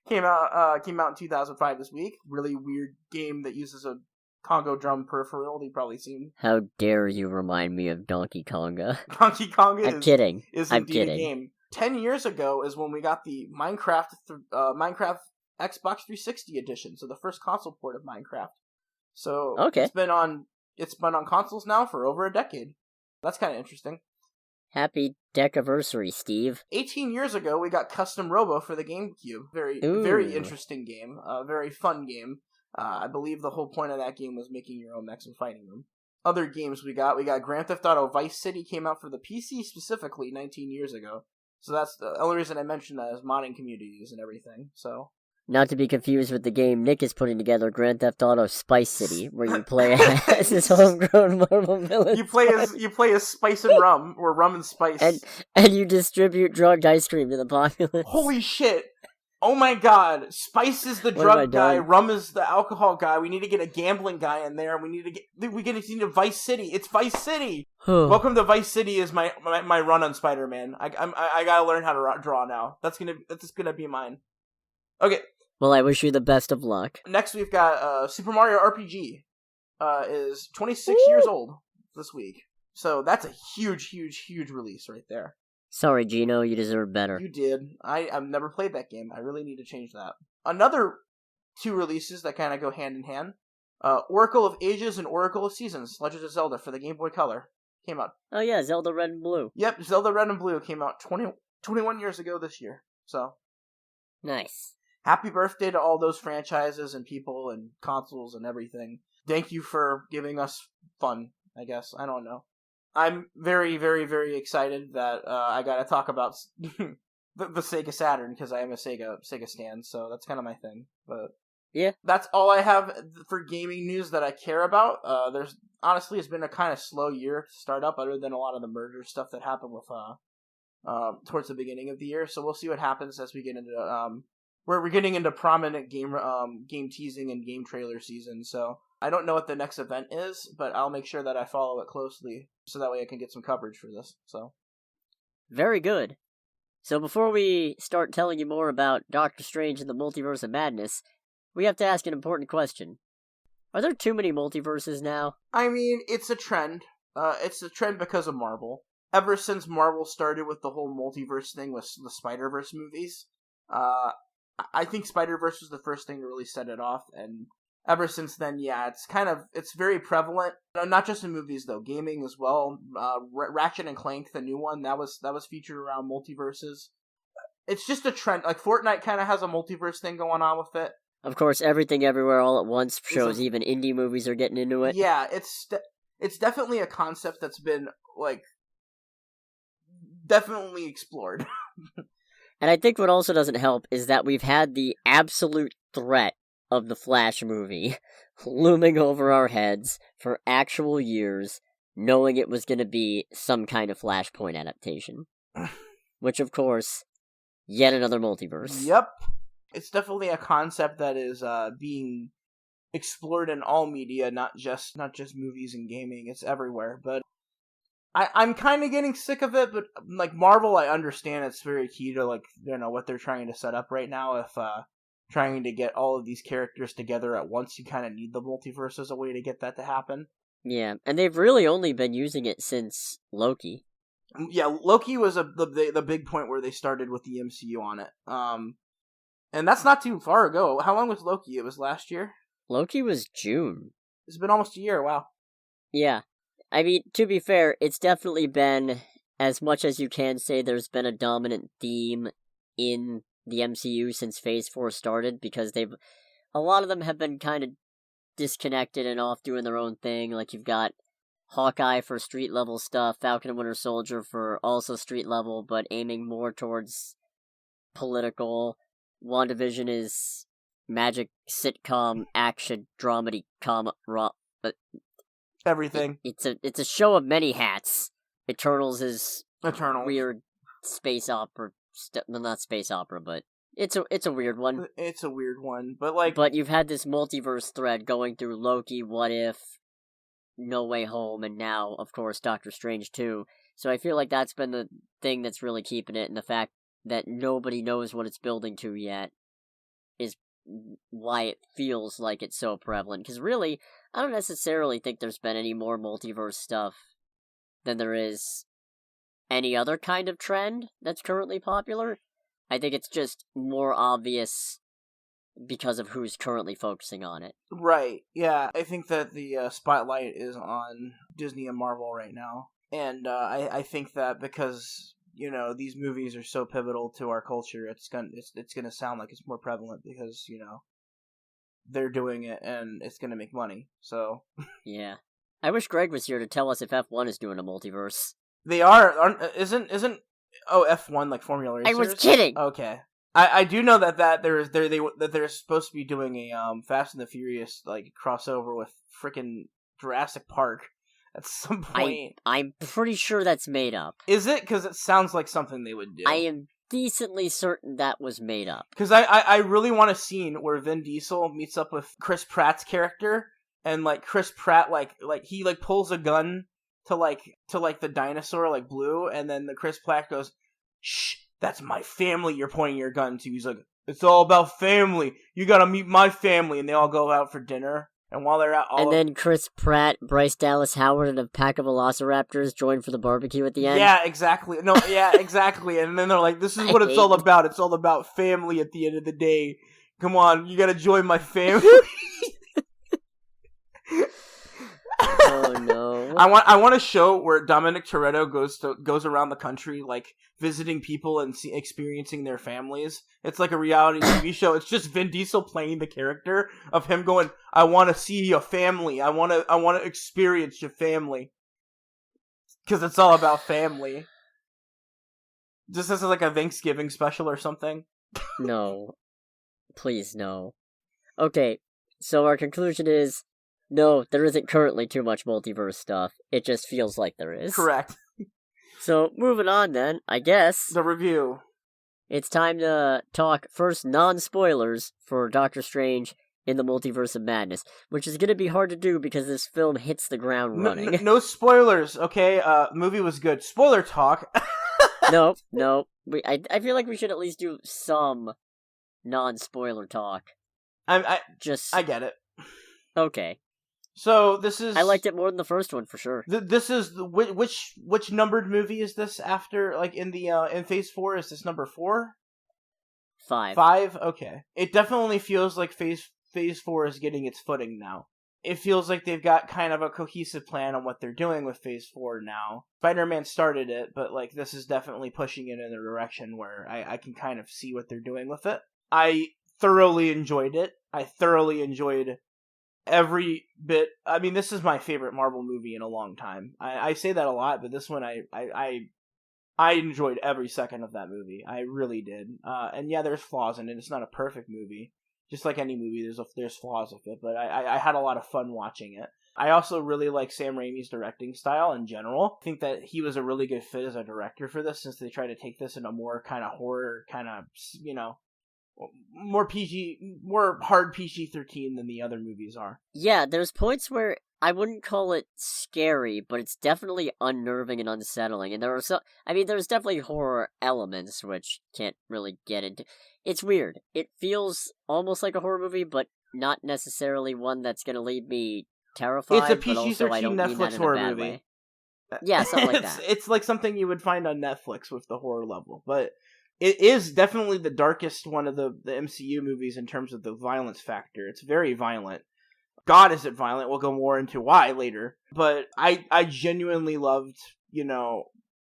came out in 2005 this week. Really weird game that uses a Congo drum peripheral. You've probably seen. How dare you remind me of Donkey Konga? Donkey Konga I'm kidding. Is I'm indeed kidding. a game. 10 years ago is when we got the Minecraft Xbox 360 edition, so the first console port of Minecraft. So it's been on consoles now for over a decade. That's kind of interesting. Happy Decaversary, Steve. 18 years ago, we got Custom Robo for the GameCube. Very interesting game. Very fun game. I believe the whole point of that game was making your own mechs and fighting them. Other games we got Grand Theft Auto Vice City came out for the PC specifically 19 years ago. So that's the only reason I mentioned that is modding communities and everything. So not to be confused with the game Nick is putting together, Grand Theft Auto Spice City, where you play as this homegrown Marvel villain. You play as Spice and Rum, or Rum and Spice, and you distribute drugged ice cream to the populace. Holy shit! Oh my god! Spice is the drug guy, Rum is the alcohol guy. We need to get a gambling guy in there. We need to Vice City. It's Vice City. Welcome to Vice City is my run on Spider-Man. I gotta learn how to draw now. That's gonna be mine. Okay. Well, I wish you the best of luck. Next, we've got Super Mario RPG. Is 26 years old this week, so that's a huge release right there. Sorry, Gino, you deserve better. You did. I've never played that game. I really need to change that. Another 2 releases that kind of go hand in hand. Oracle of Ages and Oracle of Seasons, Legend of Zelda for the Game Boy Color came out. Oh yeah, Zelda Red and Blue. Yep, Zelda Red and Blue came out 21 years ago this year. So nice. Happy birthday to all those franchises and people and consoles and everything. Thank you for giving us fun, I guess. I don't know. I'm very, very, very excited that I got to talk about the Sega Saturn because I am a Sega stan, so that's kind of my thing. But yeah, that's all I have for gaming news that I care about. There's honestly, it's been a kind of slow year to start up, other than a lot of the merger stuff that happened with towards the beginning of the year. So we'll see what happens as we get into we're getting into prominent game teasing and game trailer season. So I don't know what the next event is, but I'll make sure that I follow it closely so that way I can get some coverage for this. So very good. So before we start telling you more about Doctor Strange and the Multiverse of Madness, we have to ask an important question. Are there too many multiverses now? I mean, it's a trend. It's a trend because of Marvel. Ever since Marvel started with the whole multiverse thing with the Spider-Verse movies, I think Spider-Verse was the first thing to really set it off, and ever since then, yeah, it's very prevalent. Not just in movies though, gaming as well. Ratchet and Clank, the new one, that was featured around multiverses. It's just a trend. Like Fortnite kind of has a multiverse thing going on with it. Of course, Everything Everywhere All at Once shows even indie movies are getting into it. Yeah, it's definitely a concept that's been like definitely explored. And I think what also doesn't help is that we've had the absolute threat of the Flash movie looming over our heads for actual years, knowing it was going to be some kind of Flashpoint adaptation. Which, of course, yet another multiverse. Yep. It's definitely a concept that is being explored in all media, not just movies and gaming. It's everywhere, but I'm kind of getting sick of it. But like Marvel, I understand it's very key to what they're trying to set up right now. If trying to get all of these characters together at once, you kind of need the multiverse as a way to get that to happen. Yeah, and they've really only been using it since Loki. Yeah, Loki was the big point where they started with the MCU on it. And that's not too far ago. How long was Loki? It was last year? Loki was June. It's been almost a year, wow. Yeah. I mean, to be fair, it's definitely been, as much as you can say there's been a dominant theme in the MCU since Phase 4 started, because a lot of them have been kind of disconnected and off doing their own thing. Like, you've got Hawkeye for street-level stuff, Falcon and Winter Soldier for also street-level, but aiming more towards political. WandaVision is magic, sitcom, action, dramedy, everything. It's a show of many hats. Eternals is Eternals. weird space opera. Well, not space opera, but it's a weird one. It's a weird one, but like. But you've had this multiverse thread going through Loki, What If, No Way Home, and now, of course, Doctor Strange 2. So I feel like that's been the thing that's really keeping it, and the fact that nobody knows what it's building to yet is why it feels like it's so prevalent. Because really, I don't necessarily think there's been any more multiverse stuff than there is any other kind of trend that's currently popular. I think it's just more obvious because of who's currently focusing on it. Right, yeah. I think that the spotlight is on Disney and Marvel right now. And I think that because, these movies are so pivotal to our culture, it's gonna sound like it's more prevalent because, they're doing it and it's gonna make money. So yeah. I wish Greg was here to tell us if F1 is doing a multiverse. They aren't isn't F1 like Formula Racers? I was kidding. Okay. I do know that they're supposed to be doing a Fast and the Furious like crossover with frickin' Jurassic Park at some point. I'm pretty sure that's made up. Is it? Because it sounds like something they would do. I am decently certain that was made up. Because I really want a scene where Vin Diesel meets up with Chris Pratt's character, and like Chris Pratt like he like pulls a gun to the dinosaur like Blue, and then the Chris Pratt goes, "Shh, that's my family you're pointing your gun to." He's like, "It's all about family. You gotta meet my family," and they all go out for dinner. And while they're out, then Chris Pratt, Bryce Dallas Howard, and a pack of velociraptors join for the barbecue at the end. Yeah, exactly. No, yeah, exactly. And then they're like, "This is what it's all about. It's all about family at the end of the day. Come on, you gotta join my family." Oh no! I want a show where Dominic Toretto goes around the country like visiting people and experiencing their families. It's like a reality TV show. It's just Vin Diesel playing the character of him going, "I want to see your family. I want to experience your family." Because it's all about family. Just as like a Thanksgiving special or something. No. Please, no. Okay, so our conclusion is, no, there isn't currently too much multiverse stuff. It just feels like there is. Correct. So, moving on then, I guess. The review. It's time to talk first non-spoilers for Doctor Strange in the Multiverse of Madness, which is going to be hard to do because this film hits the ground running. No spoilers, okay? Movie was good. Spoiler talk. No. I feel like we should at least do some non-spoiler talk. I get it. Okay. So this is. I liked it more than the first one for sure. This is which numbered movie is this after? Like in Phase 4, is this number 4? 5. 5. Okay. It definitely feels like Phase 4 is getting its footing now. It feels like they've got kind of a cohesive plan on what they're doing with Phase 4 now. Spider-Man started it, but like this is definitely pushing it in a direction where I can kind of see what they're doing with it. I thoroughly enjoyed it. I thoroughly enjoyed every bit. I mean, this is my favorite Marvel movie in a long time. I say that a lot, but this one I enjoyed every second of that movie. I really did. And yeah, there's flaws in it. It's not a perfect movie. Just like any movie, there's flaws with it, but I had a lot of fun watching it. I also really like Sam Raimi's directing style in general. I think that he was a really good fit as a director for this, since they try to take this in a more kind of horror, kind of, more PG, more hard PG-13 than the other movies are. Yeah, there's points where I wouldn't call it scary, but it's definitely unnerving and unsettling. And there's definitely horror elements, which can't really get into. It's weird. It feels almost like a horror movie, but not necessarily one that's going to leave me terrified. It's a PG-13 Netflix horror movie. Way. Yeah, something like that. It's like something you would find on Netflix with the horror level, but it is definitely the darkest one of the MCU movies in terms of the violence factor. It's very violent. God, is it violent? We'll go more into why later. But I genuinely loved,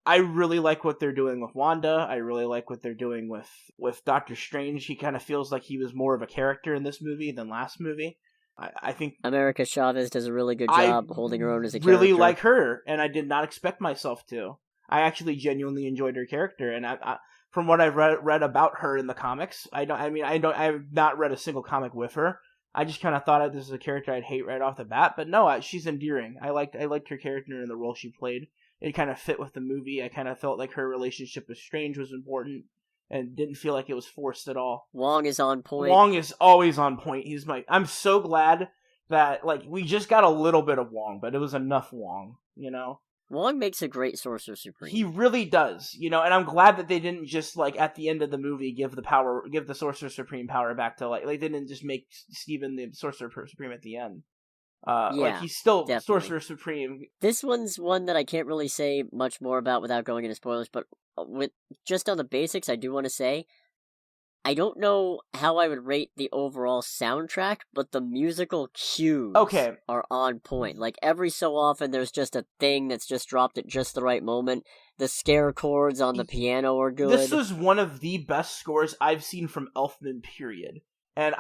I really like what they're doing with Wanda. I really like what they're doing with Doctor Strange. He kind of feels like he was more of a character in this movie than last movie. I think America Chavez does a really good job holding her own as a character. Really like her, and I did not expect myself to. I actually genuinely enjoyed her character, and I from what I've read about her in the comics, I have not read a single comic with her. I just kind of thought this is a character I'd hate right off the bat, but no, she's endearing. I liked her character and the role she played. it kind of fit with the movie. I kind of felt like her relationship with Strange was important and didn't feel like it was forced at all. Wong is on point. Wong is always on point. I'm so glad that, like, we just got a little bit of Wong, but it was enough Wong, you know? Wong makes a great Sorcerer Supreme. He really does, you know, and I'm glad that they didn't just, like, at the end of the movie give the Sorcerer Supreme power back to, like, they didn't just make Steven the Sorcerer Supreme at the end. Like, he's still definitely Sorcerer Supreme. This one's one that I can't really say much more about without going into spoilers, but with just on the basics, I do want to say, I don't know how I would rate the overall soundtrack, but the musical cues are on point. Like, every so often, there's just a thing that's just dropped at just the right moment. The scare chords on the piano are good. This was one of the best scores I've seen from Elfman, period. And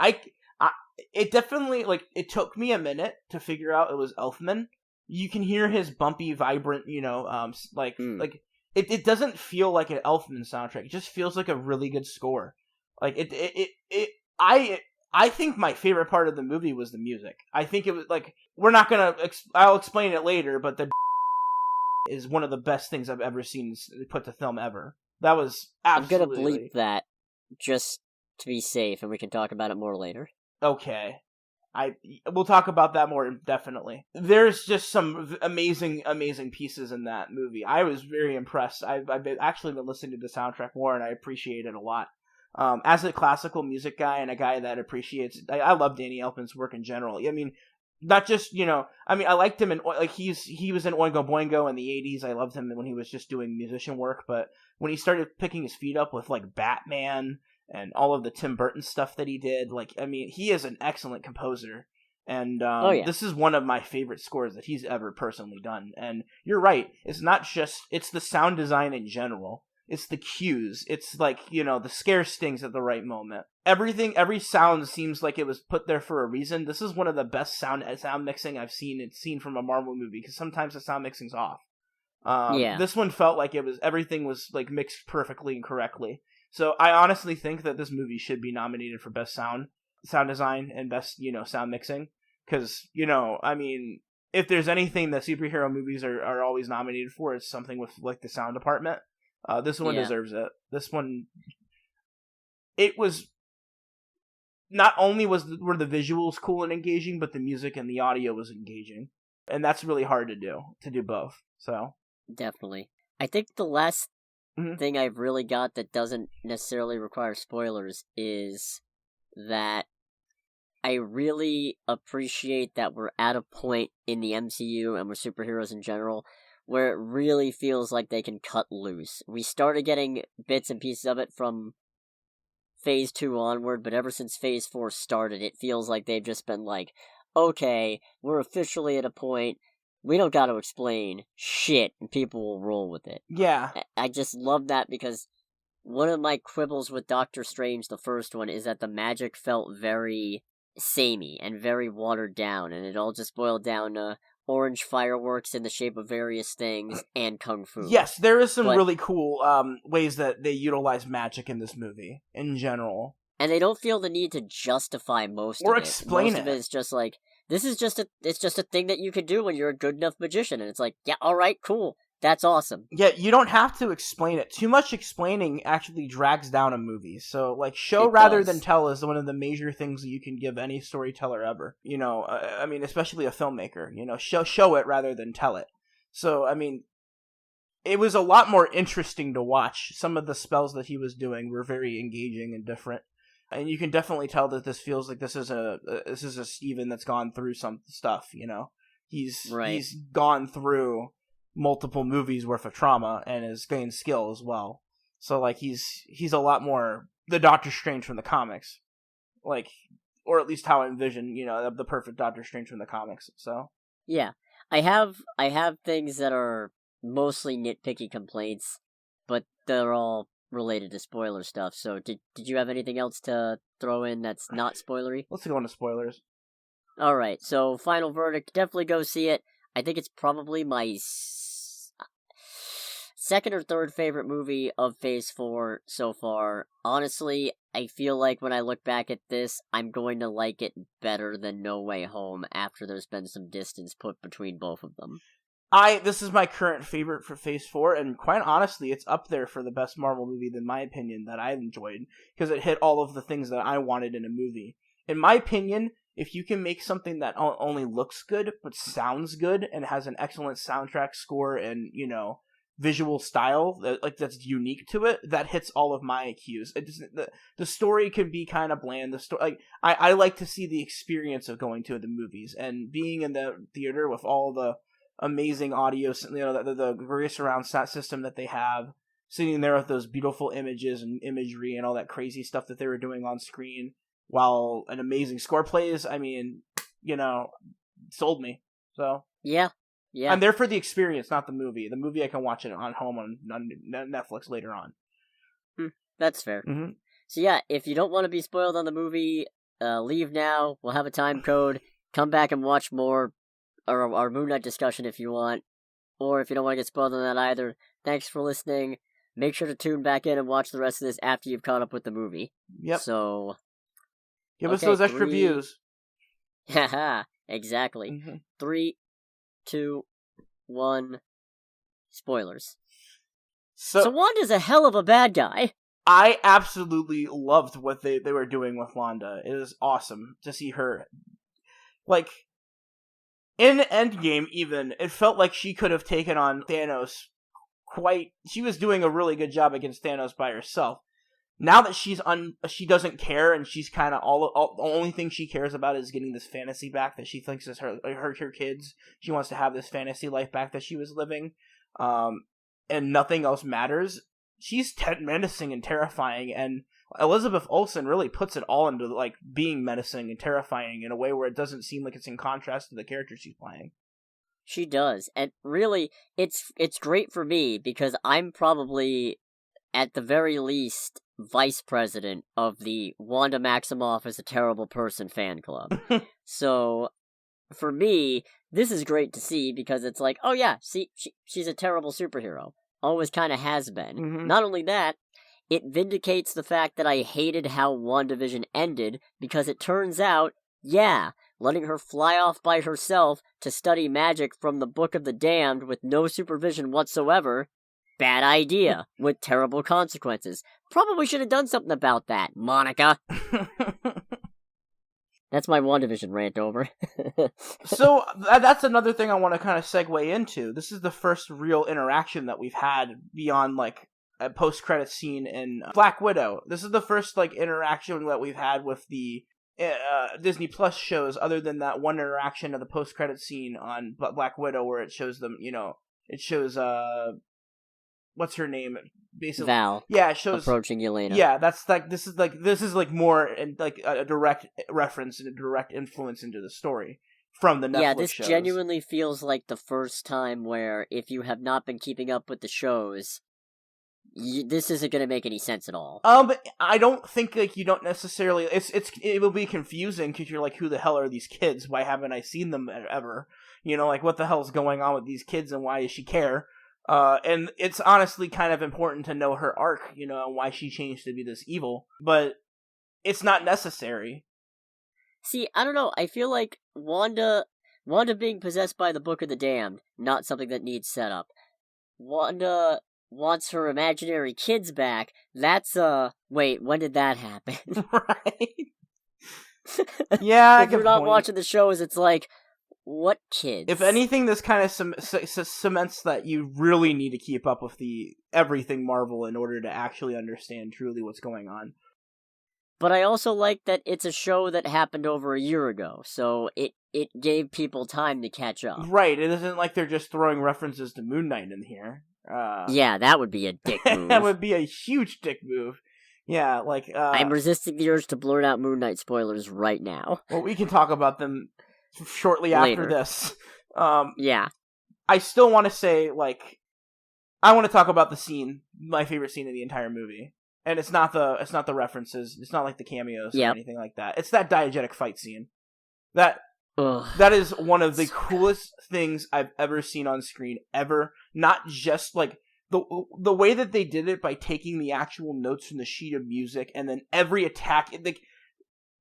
it definitely, like, it took me a minute to figure out it was Elfman. You can hear his bumpy, vibrant, you know, like, it doesn't feel like an Elfman soundtrack. It just feels like a really good score. Like, I think my favorite part of the movie was the music. I think it was, like, I'll explain it later, but the is one of the best things I've ever seen put to film ever. That was absolutely... I'm gonna bleep that, just to be safe, and we can talk about it more later. Okay. We'll talk about that more, definitely. There's just some amazing, amazing pieces in that movie. I was very impressed. I've actually been listening to the soundtrack more, and I appreciate it a lot. As a classical music guy and a guy that appreciates, I love Danny Elfman's work in general. I mean, not just, you know, I mean, I liked him in, like, he was in Oingo Boingo in the 80s. I loved him when he was just doing musician work, but when he started picking his feet up with, like, Batman and all of the Tim Burton stuff that he did, like, I mean, he is an excellent composer. And This is one of my favorite scores that he's ever personally done. And you're right, it's not just, it's the sound design in general. It's the cues. It's like, you know, the scare stings at the right moment. Every sound seems like it was put there for a reason. This is one of the best sound mixing I've seen from a Marvel movie, because sometimes the sound mixing's off. This one felt like everything was, like, mixed perfectly and correctly. So I honestly think that this movie should be nominated for best sound design and best, you know, sound mixing. Because, you know, I mean, if there's anything that superhero movies are always nominated for, it's something with, like, the sound department. This one deserves it. This one, it was, not only were the visuals cool and engaging, but the music and the audio was engaging. And that's really hard to do both. So definitely. I think the last thing I've really got that doesn't necessarily require spoilers is that I really appreciate that we're at a point in the MCU and we're superheroes in general where it really feels like they can cut loose. We started getting bits and pieces of it from Phase 2 onward, but ever since Phase 4 started, it feels like they've just been like, okay, we're officially at a point, we don't gotta explain shit, and people will roll with it. Yeah. I just love that, because one of my quibbles with Doctor Strange, the first one, is that the magic felt very samey and very watered down, and it all just boiled down to orange fireworks in the shape of various things and kung fu. Yes, there is some really cool ways that they utilize magic in this movie in general, and they don't feel the need to justify most or of it. Explain most of it is just like, this is just a thing that you could do when you're a good enough magician, and it's like, yeah, all right, cool, that's awesome. Yeah, you don't have to explain it. Too much explaining actually drags down a movie. So, like, show rather than tell is one of the major things that you can give any storyteller ever. You know, I mean, especially a filmmaker. You know, show it rather than tell it. So, I mean, it was a lot more interesting to watch. Some of the spells that he was doing were very engaging and different. And you can definitely tell that this feels like this is a Steven that's gone through some stuff, you know. He's gone through multiple movies worth of trauma and has gained skill as well. So, like, he's a lot more the Doctor Strange from the comics. Like, or at least how I envision, you know, the perfect Doctor Strange from the comics. So yeah. I have things that are mostly nitpicky complaints, but they're all related to spoiler stuff. So did you have anything else to throw in that's not spoilery? Let's go into spoilers. Alright, so final verdict, definitely go see it. I think it's probably my second or third favorite movie of Phase 4 so far. Honestly, I feel like when I look back at this, I'm going to like it better than No Way Home after there's been some distance put between both of them. This is my current favorite for Phase 4, and quite honestly, it's up there for the best Marvel movie, in my opinion, that I enjoyed, because it hit all of the things that I wanted in a movie. In my opinion, if you can make something that only looks good, but sounds good, and has an excellent soundtrack score and, visual style that's unique to it, that hits all of my cues. It doesn't, the story can be kind of bland. The story, I like to see the experience of going to the movies and being in the theater with all the amazing audio, the great surround sound system that they have, sitting there with those beautiful images and imagery and all that crazy stuff that they were doing on screen while an amazing score plays. I mean, sold me. So yeah. I'm there for the experience, not the movie. The movie I can watch it on home on Netflix later on. That's fair. Mm-hmm. So yeah, if you don't want to be spoiled on the movie, leave now. We'll have a time code. Come back and watch more, or our Moon Knight discussion if you want. Or if you don't want to get spoiled on that either, thanks for listening. Make sure to tune back in and watch the rest of this after you've caught up with the movie. Yep. So, give us those extra views. Haha, exactly. Mm-hmm. 3, 2, 1, spoilers. So Wanda's a hell of a bad guy. I absolutely loved what they were doing with Wanda. It was awesome to see her. Like, in Endgame even, it felt like she could have taken on Thanos she was doing a really good job against Thanos by herself. Now that she doesn't care, and she's kind of the only thing she cares about is getting this fantasy back that she thinks is her kids. She wants to have this fantasy life back that she was living, and nothing else matters. She's menacing and terrifying, and Elizabeth Olsen really puts it all into like being menacing and terrifying in a way where it doesn't seem like it's in contrast to the character she's playing. She does, and really, it's great for me because I'm probably, at the very least, vice president of the Wanda Maximoff is a terrible person fan club. So, for me, this is great to see because it's like, oh yeah, see, she's a terrible superhero. Always kind of has been. Mm-hmm. Not only that, it vindicates the fact that I hated how WandaVision ended because it turns out, yeah, letting her fly off by herself to study magic from the Book of the Damned with no supervision whatsoever, bad idea, with terrible consequences. Probably should have done something about that, Monica. That's my WandaVision rant over. So, that's another thing I want to kind of segue into. This is the first real interaction that we've had beyond, like, a post-credit scene in Black Widow. This is the first, like, interaction that we've had with the Disney Plus shows, other than that one interaction of the post-credit scene on Black Widow where it shows them, it shows, what's her name? Basically, Val. Yeah, it shows approaching Yelena. Yeah, that's like this is more and like a direct reference and a direct influence into the story from the Netflix Yeah, this shows. genuinely feels like the first time where if you have not been keeping up with the shows, this isn't going to make any sense at all. But I don't think like you don't necessarily. It will be confusing because you're like, who the hell are these kids? Why haven't I seen them ever? Like what the hell's going on with these kids and why does she care? And it's honestly kind of important to know her arc, and why she changed to be this evil, but it's not necessary. See, I don't know, I feel like Wanda being possessed by the Book of the Damned, not something that needs setup. Wanda wants her imaginary kids back, that's, wait, when did that happen? Right? Yeah, if you're not watching the shows, it's like, what kids? If anything, this kind of cements that you really need to keep up with everything Marvel in order to actually understand truly what's going on. But I also like that it's a show that happened over a year ago, so it gave people time to catch up. Right, it isn't like they're just throwing references to Moon Knight in here. Yeah, that would be a dick move. That would be a huge dick move. Yeah, like... I'm resisting the urge to blurt out Moon Knight spoilers right now. Well, we can talk about them shortly after this. Yeah. I still want to say, like, I want to talk about the scene, my favorite scene in the entire movie. And it's not the references, it's not like the cameos or anything like that. It's that diegetic fight scene. That is one of the coolest things I've ever seen on screen, ever. Not just, like, the way that they did it by taking the actual notes from the sheet of music and then every attack, like,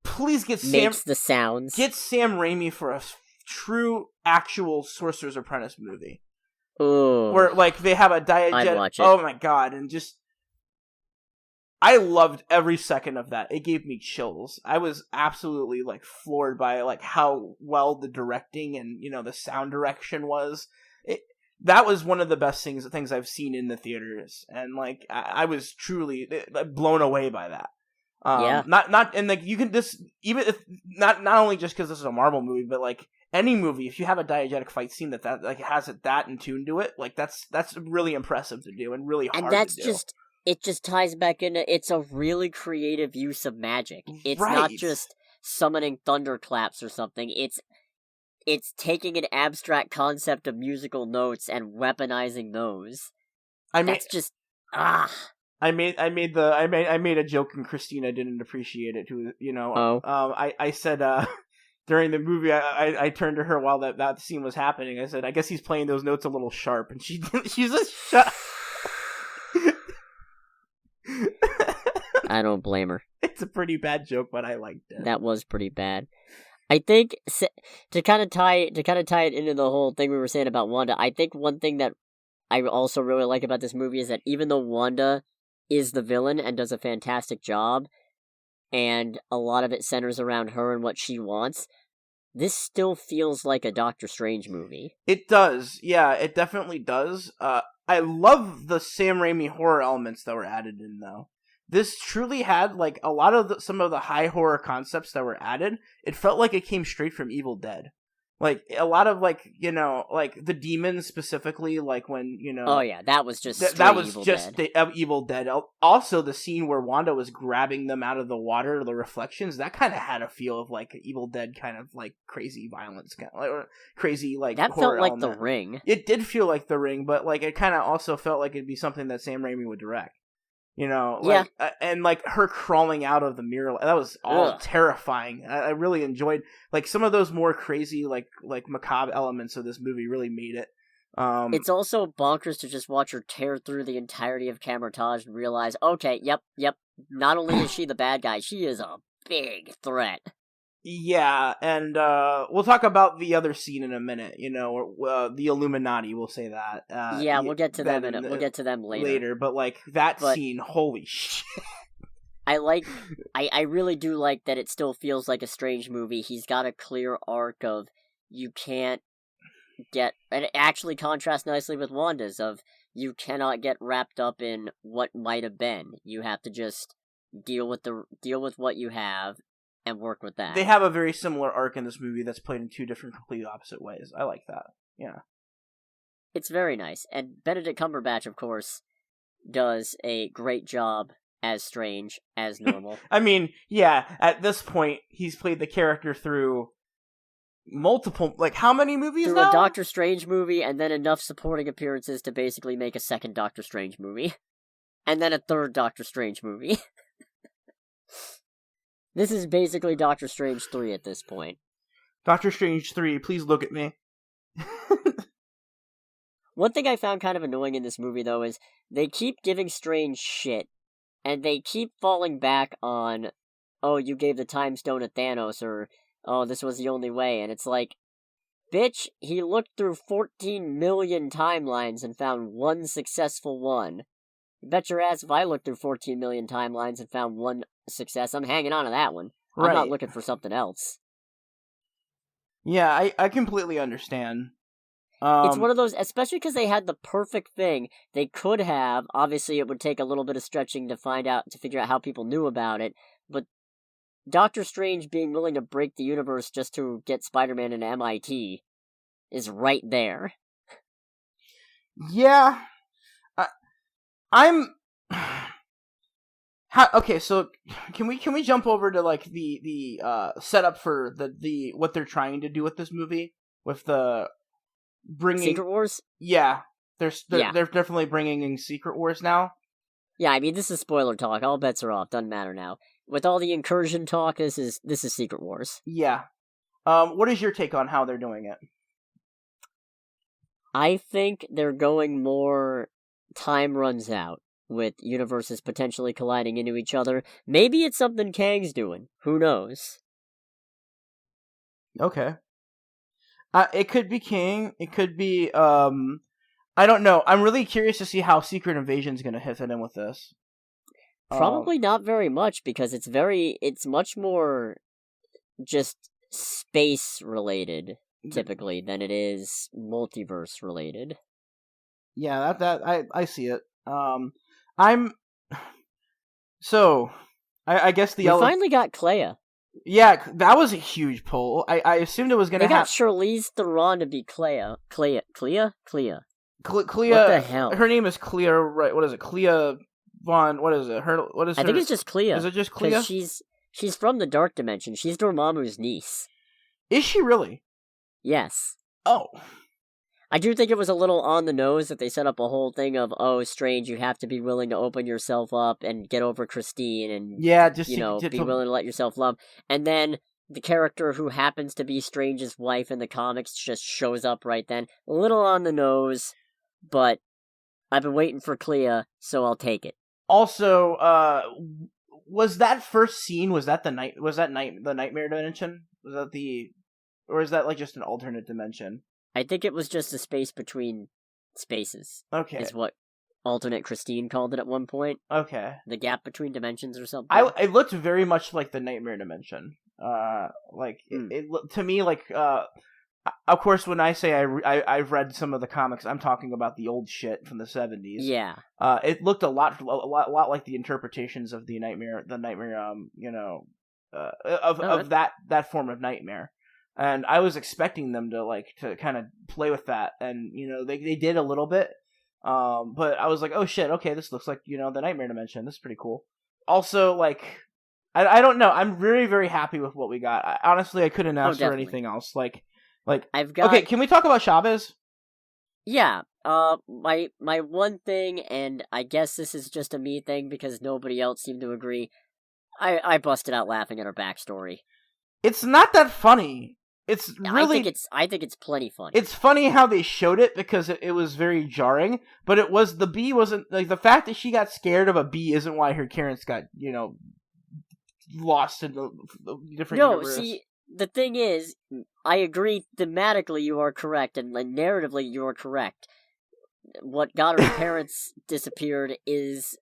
please get the sounds. Get Sam Raimi for a true, actual Sorcerer's Apprentice movie. Ooh. where like they have a I'd diegetic. watch it. Oh my god! And just I loved every second of that. It gave me chills. I was absolutely like floored by like how well the directing and the sound direction was. That was one of the best things I've seen in the theaters, and like I was truly blown away by that. Yeah. Not and like you can just even if not only just because this is a Marvel movie, but like any movie, if you have a diegetic fight scene that like has it that in tune to it, like that's really impressive to do and really hard And that's to do. it just ties back into, it's a really creative use of magic. It's Right. not just summoning thunderclaps or something. It's taking an abstract concept of musical notes and weaponizing those. That's just I made a joke and Christina didn't appreciate it too. I said during the movie I turned to her while that scene was happening. I said, I guess he's playing those notes a little sharp, and she's just shut. I don't blame her. It's a pretty bad joke, but I liked it. That was pretty bad. I think to kind of tie it into the whole thing we were saying about Wanda, I think one thing that I also really like about this movie is that even though Wanda is the villain and does a fantastic job, and a lot of it centers around her and what she wants, this still feels like a Doctor Strange movie. It does. Yeah, it definitely does. I love the Sam Raimi horror elements that were added in, though. This truly had, like, a lot of some of the high horror concepts that were added. It felt like it came straight from Evil Dead. Like, a lot of, like, like, the demons specifically, like, when, Oh, yeah, that was just that was Evil just Dead. the Evil Dead. Also, the scene where Wanda was grabbing them out of the water, the reflections, that kind of had a feel of, like, Evil Dead kind of, like, crazy violence, kind of, or crazy, like, that horror felt like element. The Ring. It did feel like The Ring, but, like, it kind of also felt like it'd be something that Sam Raimi would direct. Like, and like her crawling out of the mirror, that was all terrifying. I really enjoyed like some of those more crazy, like macabre elements of this movie really made it. It's also bonkers to just watch her tear through the entirety of Camertage and realize, okay, yep. Not only is she the bad guy, she is a big threat. Yeah, and we'll talk about the other scene in a minute. The Illuminati. We'll say that. Yeah, we'll get to them we'll get to them later. But like that scene, holy shit! I really do like that. It still feels like a Strange movie. He's got a clear arc of you can't get, and it actually contrasts nicely with Wanda's of you cannot get wrapped up in what might have been. You have to just deal with what you have. And work with that. They have a very similar arc in this movie that's played in two different, completely opposite ways. I like that. Yeah. It's very nice. And Benedict Cumberbatch, of course, does a great job as Strange, as normal. I mean, yeah, at this point, he's played the character through multiple, like, how many movies through now? A Doctor Strange movie, and then enough supporting appearances to basically make a second Doctor Strange movie. And then a third Doctor Strange movie. This is basically Doctor Strange 3 at this point. Doctor Strange 3, please look at me. One thing I found kind of annoying in this movie, though, is they keep giving Strange shit, and they keep falling back on, oh, you gave the Time Stone to Thanos, or, oh, this was the only way, and it's like, bitch, he looked through 14 million timelines and found one successful one. Bet your ass if I looked through 14 million timelines and found one success, I'm hanging on to that one. Right. I'm not looking for something else. Yeah, I completely understand. It's one of those, especially because they had the perfect thing. They could have, obviously it would take a little bit of stretching to figure out how people knew about it, but Doctor Strange being willing to break the universe just to get Spider-Man into MIT is right there. Yeah. Okay, so can we jump over to like the setup for the what they're trying to do with this movie with the bringing Secret Wars? Yeah, they're definitely bringing in Secret Wars now. Yeah, I mean this is spoiler talk. All bets are off. Doesn't matter now. With all the incursion talk, this is Secret Wars. Yeah. What is your take on how they're doing it? I think they're going more time runs out, with universes potentially colliding into each other. Maybe it's something Kang's doing. Who knows? Okay. It could be King. It could be, I don't know. I'm really curious to see how Secret Invasion's going to fit in with this. Probably not very much, because it's much more just space related, typically, than it is multiverse related. Yeah, I see it. I guess we finally got Clea. Yeah, that was a huge pull. I assumed it was going to happen. They got Charlize Theron to be Clea. Clea. Clea. What the hell? Her name is Clea, right? What is it? Clea Von. What is it? I think it's just Clea. Is it just Clea? She's from the Dark Dimension. She's Dormammu's niece. Is she really? Yes. Oh. I do think it was a little on the nose that they set up a whole thing of, oh, Strange, you have to be willing to open yourself up and get over Christine and, be willing to let yourself love. And then the character who happens to be Strange's wife in the comics just shows up right then. A little on the nose, but I've been waiting for Clea, so I'll take it. Also, was that first scene, the nightmare dimension? Or is that like just an alternate dimension? I think it was just a space between spaces. Okay. Is what alternate Christine called it at one point. Okay. The gap between dimensions or something. It looked very much like the nightmare dimension. It to me, like, of course, when I say I've read some of the comics, I'm talking about the old shit from the 70s. Yeah. It looked a lot like the interpretations of the nightmare, of that form of nightmare. And I was expecting them to kind of play with that, and they did a little bit, but I was like, oh shit, okay, this looks like the nightmare dimension. This is pretty cool. Also, like, I don't know, I'm very, very happy with what we got. Honestly, I couldn't ask for anything else. Like I've got. Okay, can we talk about Chavez? Yeah. My one thing, and I guess this is just a me thing because nobody else seemed to agree. I busted out laughing at her backstory. It's not that funny. It's really. I think it's plenty funny. It's funny how they showed it because it was very jarring. But the bee wasn't like the fact that she got scared of a bee isn't why her parents got lost in the different. Universe. See, the thing is, I agree thematically you are correct, and narratively you are correct. What got her parents disappeared is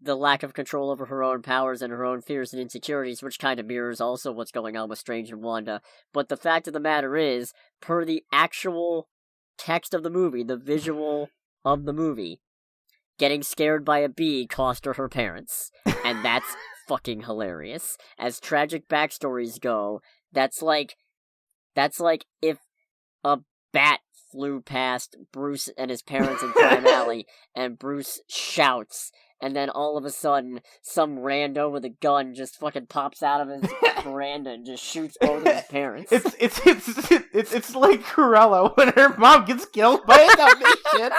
the lack of control over her own powers and her own fears and insecurities, which kind of mirrors also what's going on with Strange and Wanda. But the fact of the matter is, per the actual text of the movie, the visual of the movie, getting scared by a bee cost her parents. And that's fucking hilarious. As tragic backstories go, that's like if a bat flew past Bruce and his parents in Crime Alley, and Bruce shouts, and then all of a sudden, some rando with a gun just fucking pops out of his veranda and just shoots both of his parents. It's like Cruella when her mom gets killed by a Dalmatian.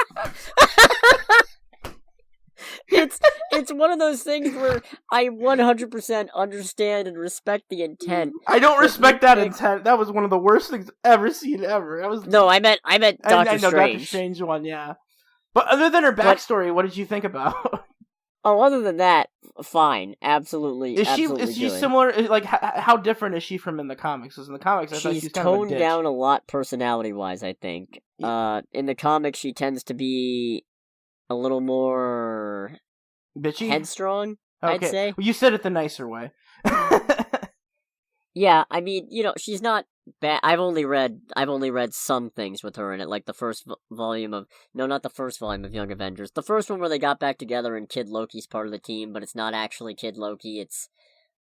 It's one of those things where I 100% understand and respect the intent. I don't respect that intent. That was one of the worst things I've ever seen ever. No, I meant Doctor Strange. Doctor Strange one, yeah. But other than her backstory, what did you think about? Oh, other than that, fine, absolutely. Is she similar? Like, how different is she from in the comics? Because in the comics, I thought she's kind of a ditch. Toned down a lot personality-wise, I think. In the comics, she tends to be a little more bitchy, headstrong. Okay. I'd say. Well, you said it the nicer way. Yeah, I mean, she's not bad. I've only read some things with her in it, like the first volume of not the first volume of Young Avengers. The first one where they got back together and Kid Loki's part of the team, but it's not actually Kid Loki. It's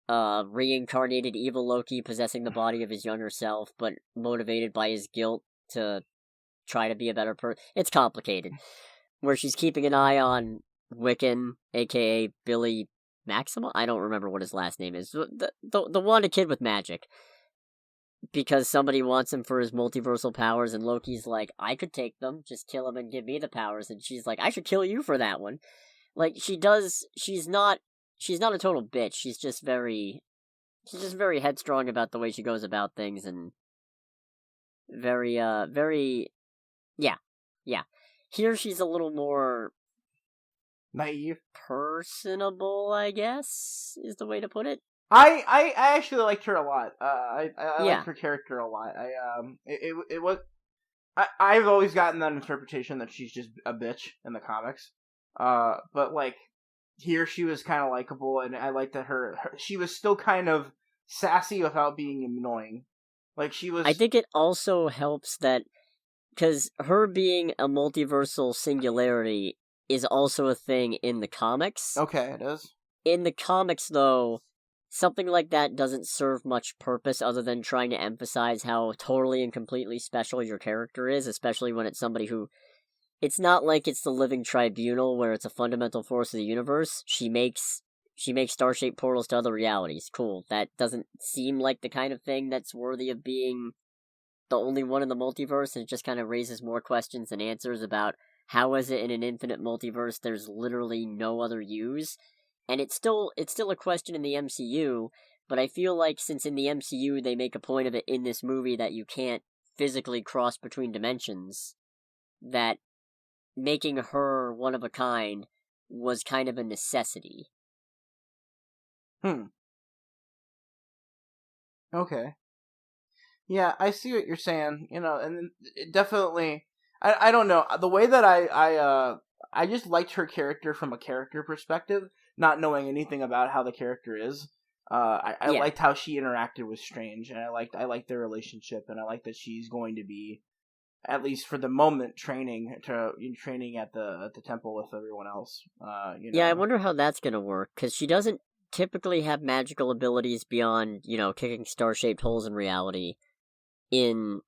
reincarnated evil Loki possessing the body of his younger self, but motivated by his guilt to try to be a better person. It's complicated. Where she's keeping an eye on Wiccan, aka Billy Maximoff? I don't remember what his last name is. The Wanda kid with magic. Because somebody wants him for his multiversal powers, and Loki's like, I could take them, just kill him and give me the powers, and she's like, I should kill you for that one. Like, she's not a total bitch, she's just very headstrong about the way she goes about things, and very, yeah. Here she's a little more naive, personable, I guess, is the way to put it. I actually liked her a lot. I liked her character a lot. It was I've always gotten that interpretation that she's just a bitch in the comics. But like here, she was kind of likable, and I liked that she was still kind of sassy without being annoying. Like she was. I think it also helps that because her being a multiversal singularity is also a thing in the comics. Okay, it is. In the comics, though, something like that doesn't serve much purpose other than trying to emphasize how totally and completely special your character is, especially when it's somebody who... It's not like it's the Living Tribunal where it's a fundamental force of the universe. She makes star-shaped portals to other realities. Cool. That doesn't seem like the kind of thing that's worthy of being the only one in the multiverse, and it just kind of raises more questions than answers about how is it in an infinite multiverse there's literally no other use. And it's still a question in the MCU, but I feel like since in the MCU they make a point of it in this movie that you can't physically cross between dimensions, that making her one of a kind was kind of a necessity. Okay. Yeah, I see what you're saying. And it definitely... I don't know. The way that I just liked her character from a character perspective, not knowing anything about how the character is. I liked how she interacted with Strange, and I liked their relationship, and I like that she's going to be, at least for the moment, training at the temple with everyone else. Yeah, I wonder how that's gonna work, because she doesn't typically have magical abilities beyond, kicking star-shaped holes in reality in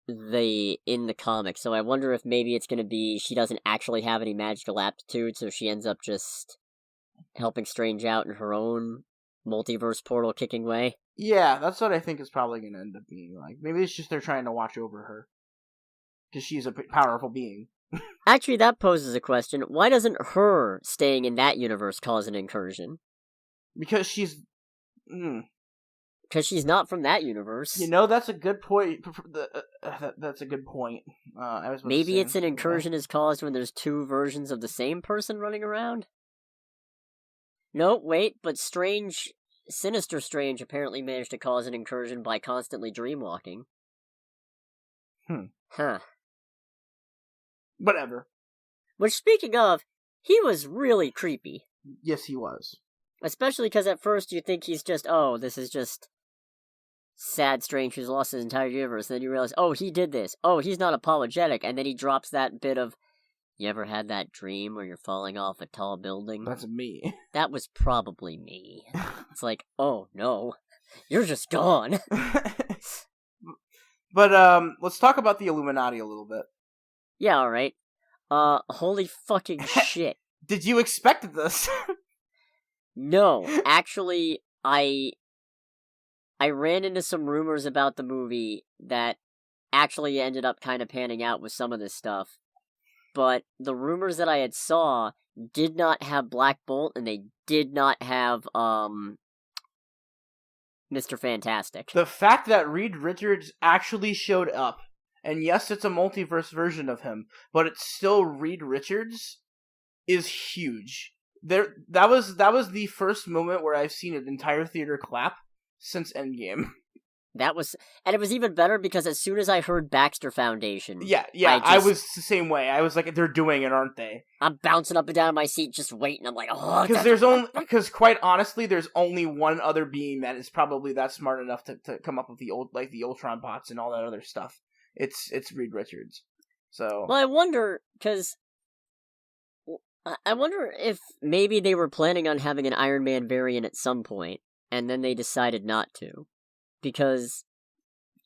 the comics, so I wonder if maybe it's gonna be she doesn't actually have any magical aptitude, so she ends up just helping Strange out in her own multiverse portal kicking way. Yeah, that's what I think is probably gonna end up being like. Maybe it's just they're trying to watch over her because she's a powerful being. Actually, that poses a question. Why doesn't her staying in that universe cause an incursion? Because she's... Because she's not from that universe. That's a good point. That's a good point. Maybe it's an incursion is caused when there's two versions of the same person running around? No, wait, but Sinister Strange apparently managed to cause an incursion by constantly dreamwalking. Huh. Whatever. Which, speaking of, he was really creepy. Yes, he was. Especially because at first you think he's just, this is just sad Strange who's lost his entire universe. And then you realize, he did this. He's not apologetic. And then he drops that bit of, you ever had that dream where you're falling off a tall building? That's me. That was probably me. It's like, oh no, you're just gone. But, let's talk about the Illuminati a little bit. Yeah, alright. Holy fucking shit. Did you expect this? No, actually, I ran into some rumors about the movie that actually ended up kind of panning out with some of this stuff. But the rumors that I had saw did not have Black Bolt, and they did not have, Mr. Fantastic. The fact that Reed Richards actually showed up, and yes, it's a multiverse version of him, but it's still Reed Richards, is huge. That was the first moment where I've seen an entire theater clap since Endgame. And it was even better because as soon as I heard Baxter Foundation... Yeah, I was the same way. I was like, they're doing it, aren't they? I'm bouncing up and down in my seat just waiting. I'm like, Because quite honestly, there's only one other being that is probably that smart enough to come up with the Ultron bots and all that other stuff. It's Reed Richards. So... Well, I wonder, because... I wonder if maybe they were planning on having an Iron Man variant at some point, and then they decided not to. Because,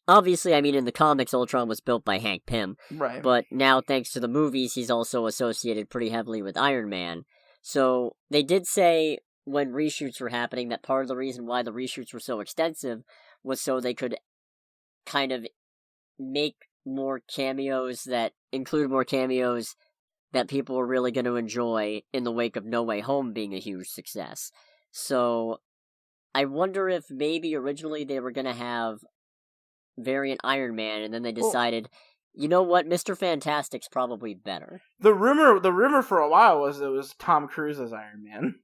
obviously, in the comics, Ultron was built by Hank Pym. Right. But now, thanks to the movies, he's also associated pretty heavily with Iron Man. So, they did say, when reshoots were happening, that part of the reason why the reshoots were so extensive was so they could kind of make more cameos that include more cameos that people were really going to enjoy in the wake of No Way Home being a huge success. So, I wonder if maybe originally they were going to have variant Iron Man, and then they decided, you know what, Mr. Fantastic's probably better. The rumor for a while was it was Tom Cruise as Iron Man.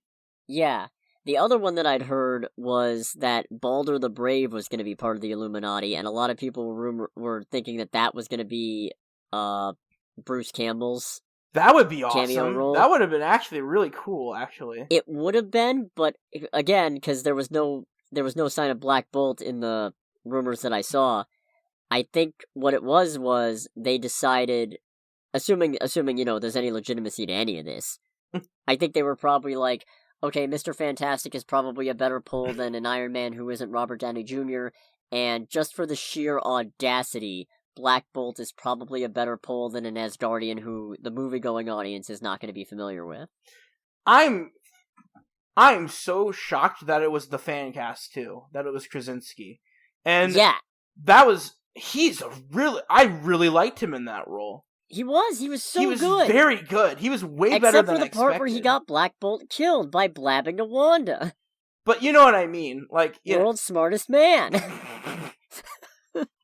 Yeah. The other one that I'd heard was that Baldur the Brave was going to be part of the Illuminati, and a lot of people were thinking that was going to be Bruce Campbell's That would be cameo awesome. role. That would have been actually really cool, actually. It would have been, but again, because there was no sign of Black Bolt in the rumors that I saw. I think what it was they decided, assuming there's any legitimacy to any of this, I think they were probably like, okay, Mr. Fantastic is probably a better pull than an Iron Man who isn't Robert Downey Jr., and just for the sheer audacity, Black Bolt is probably a better pull than an Asgardian who the movie-going audience is not going to be familiar with. I'm so shocked that it was the fan cast, too. That it was Krasinski. And yeah. I really liked him in that role. He was so good. He was very good. He was way better than I expected. Except for the part where he got Black Bolt killed by blabbing to Wanda. But you know what I mean. Like, world's smartest man.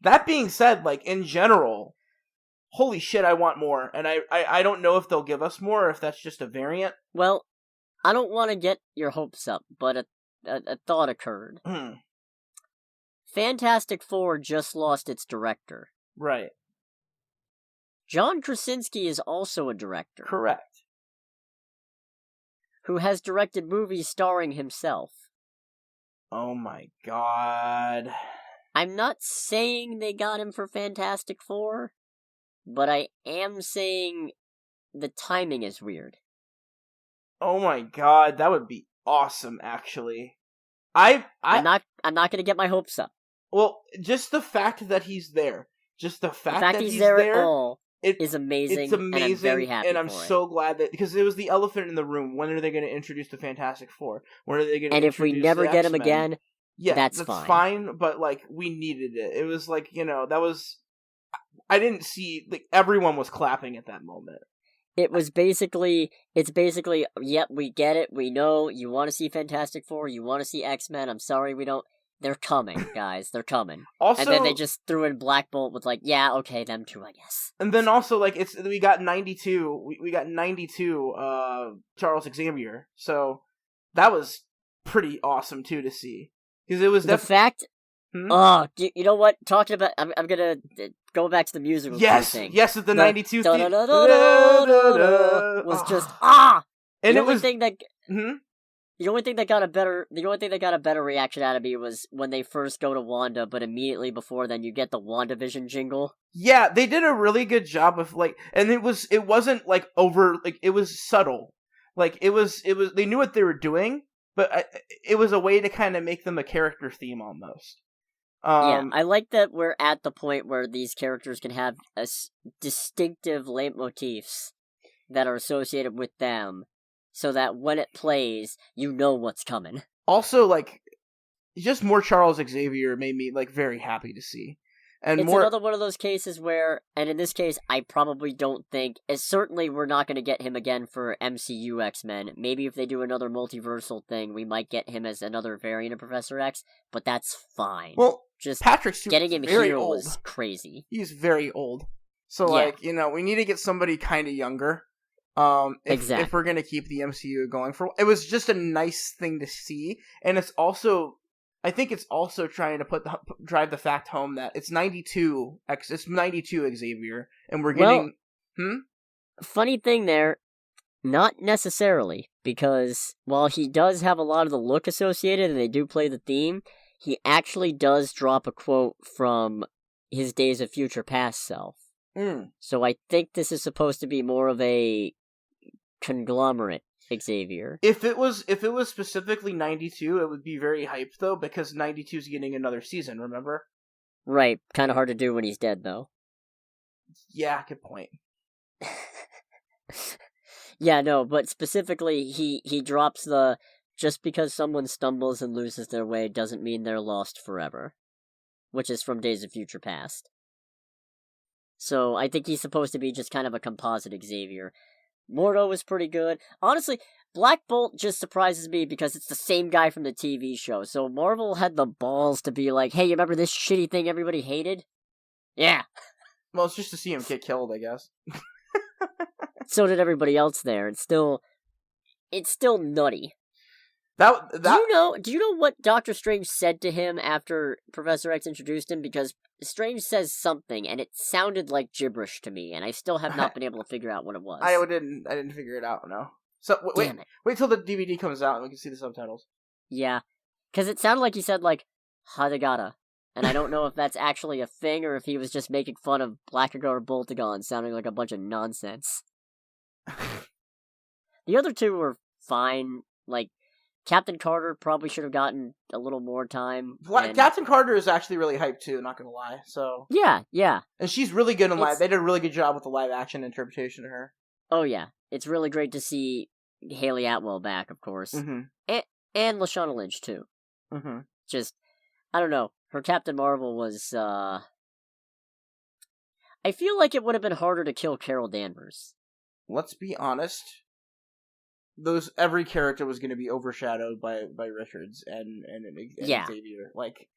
That being said, like, in general, holy shit, I want more. And I don't know if they'll give us more or if that's just a variant. Well, I don't want to get your hopes up, but a thought occurred. Fantastic Four just lost its director. Right. John Krasinski is also a director. Correct. Who has directed movies starring himself. Oh my god. I'm not saying they got him for Fantastic Four, but I am saying the timing is weird. Oh my god, that would be awesome, actually. I'm not gonna get my hopes up. Well, just the fact that he's there. Just the fact that he's there there at all is amazing. It's amazing, and I'm very happy and I'm so glad that, because it was the elephant in the room. When are they going to introduce the Fantastic Four? When are they going to? And if we never get him again, that's fine. But like, we needed it. It was like, that was. I didn't see, like, everyone was clapping at that moment. It's basically, yep, we get it. We know you want to see Fantastic Four. You want to see X-Men. I'm sorry, we don't. They're coming, guys. They're coming. Also, and then they just threw in Black Bolt with like, yeah, okay, them too, I guess. And then also, like, we got 92. We got 92. Charles Xavier. So that was pretty awesome too to see, because it was the fact. Oh, you know what? Talking about, I'm gonna go back to the musical. Yes, thing. Yes, the 92 theme was just and it was thing that. The only thing that got a better reaction out of me was when they first go to Wanda, but immediately before then you get the WandaVision jingle. Yeah, they did a really good job of, like, and it wasn't like over, like, it was subtle. Like, it was they knew what they were doing, but it was a way to kind of make them a character theme almost. Yeah, I like that we're at the point where these characters can have distinctive leitmotifs that are associated with them, so that when it plays, you know what's coming. Also, like, just more Charles Xavier made me, like, very happy to see. And it's another one of those cases where, and in this case, I probably don't think, certainly we're not going to get him again for MCU X-Men. Maybe if they do another multiversal thing, we might get him as another variant of Professor X, but that's fine. Well, just Patrick Stewart getting him here old. Was crazy. He's very old. So, like, we need to get somebody kind of younger. If we're gonna keep the MCU going for, it was just a nice thing to see, and it's also, I think it's also trying to drive the fact home that it's 92 Xavier, and we're getting. Funny thing there, not necessarily, because while he does have a lot of the look associated, and they do play the theme, he actually does drop a quote from his Days of Future Past self. So I think this is supposed to be more of a conglomerate Xavier. If it was specifically 92, it would be very hyped though, because 92 is getting another season, remember? Right, kind of hard to do when he's dead though. Yeah, good point. Yeah, no, but specifically he drops the, just because someone stumbles and loses their way doesn't mean they're lost forever, which is from Days of Future Past. So I think he's supposed to be just kind of a composite Xavier. Mordo is pretty good. Honestly, Black Bolt just surprises me because it's the same guy from the TV show. So Marvel had the balls to be like, hey, you remember this shitty thing everybody hated? Yeah. Well, it's just to see him get killed, I guess. So did everybody else there. It's still nutty. Do you know what Doctor Strange said to him after Professor X introduced him? Because Strange says something, and it sounded like gibberish to me, and I still have not been able to figure out what it was. I didn't figure it out. No. So wait till the DVD comes out and we can see the subtitles. Yeah, because it sounded like he said like Hadagata, and I don't know if that's actually a thing or if he was just making fun of Blackagar or Boltagon, sounding like a bunch of nonsense. The other two were fine. Like, Captain Carter probably should have gotten a little more time. Captain Carter is actually really hyped too, not gonna lie. So yeah. And she's really good in live. They did a really good job with the live action interpretation of her. Oh yeah. It's really great to see Haley Atwell back, of course. Mm-hmm. And Lashana Lynch too. Mm-hmm. Just, I don't know. Her Captain Marvel was, I feel like it would have been harder to kill Carol Danvers. Let's be honest. Every character was going to be overshadowed by Richards and Xavier. Like,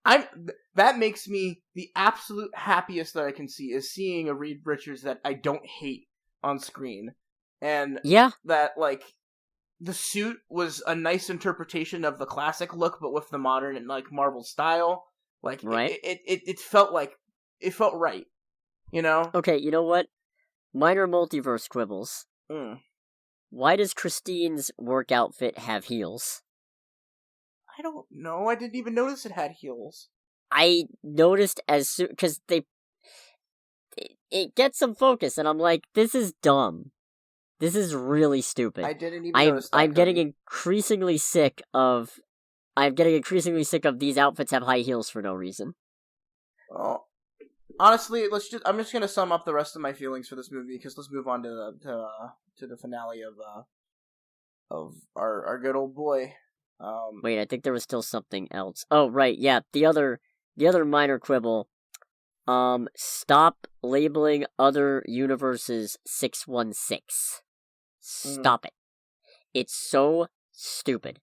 that makes me the absolute happiest that I can see is seeing a Reed Richards that I don't hate on screen, and that like the suit was a nice interpretation of the classic look, but with the modern and like Marvel style. Like, right? It felt like it felt right, you know. Okay, you know what? Minor multiverse quibbles. Why does Christine's work outfit have heels? I don't know. I didn't even notice it had heels. I noticed as soon because it gets some focus, and I'm like, this is dumb. This is really stupid. I didn't even notice that. I'm getting increasingly sick of these outfits have high heels for no reason. Well, honestly, I'm just gonna sum up the rest of my feelings for this movie because let's move on to the finale of our good old boy. Wait, I think there was still something else. Oh, right, yeah. The other minor quibble. Stop labeling other universes 616. Stop it. It's so stupid.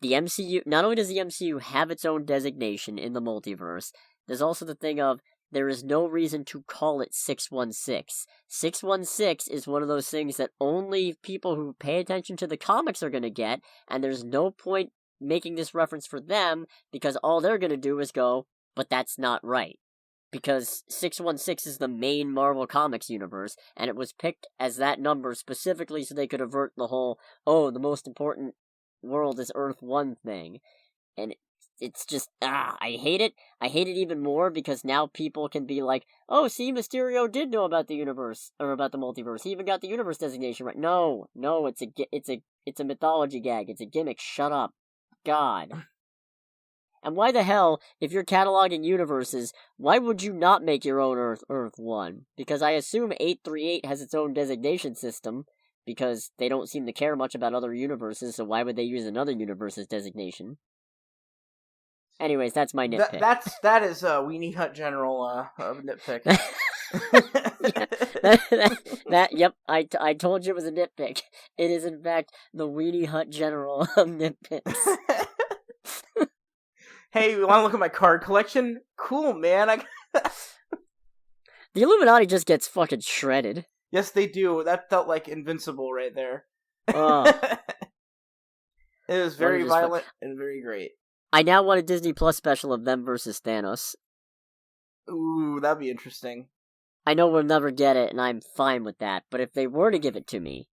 The MCU, not only does the MCU have its own designation in the multiverse, there's also the thing of there is no reason to call it 616. 616 is one of those things that only people who pay attention to the comics are going to get, and there's no point making this reference for them because all they're going to do is go, but that's not right. Because 616 is the main Marvel Comics universe, and it was picked as that number specifically so they could avert the whole, the most important world is Earth 1 thing. And it's just, I hate it. I hate it even more because now people can be like, oh, see, Mysterio did know about the universe, or about the multiverse. He even got the universe designation right. No, it's a mythology gag. It's a gimmick. Shut up. God. And why the hell, if you're cataloging universes, why would you not make your own Earth 1? Because I assume 838 has its own designation system, because they don't seem to care much about other universes, so why would they use another universe's designation? Anyways, that's my nitpick. That is a Weenie Hut General nitpick. Yep, I told you it was a nitpick. It is, in fact, the Weenie Hut General of nitpicks. Hey, you want to look at my card collection? Cool, man. The Illuminati just gets fucking shredded. Yes, they do. That felt like Invincible right there. It was very violent and very great. I now want a Disney Plus special of them versus Thanos. Ooh, that'd be interesting. I know we'll never get it, and I'm fine with that. But if they were to give it to me,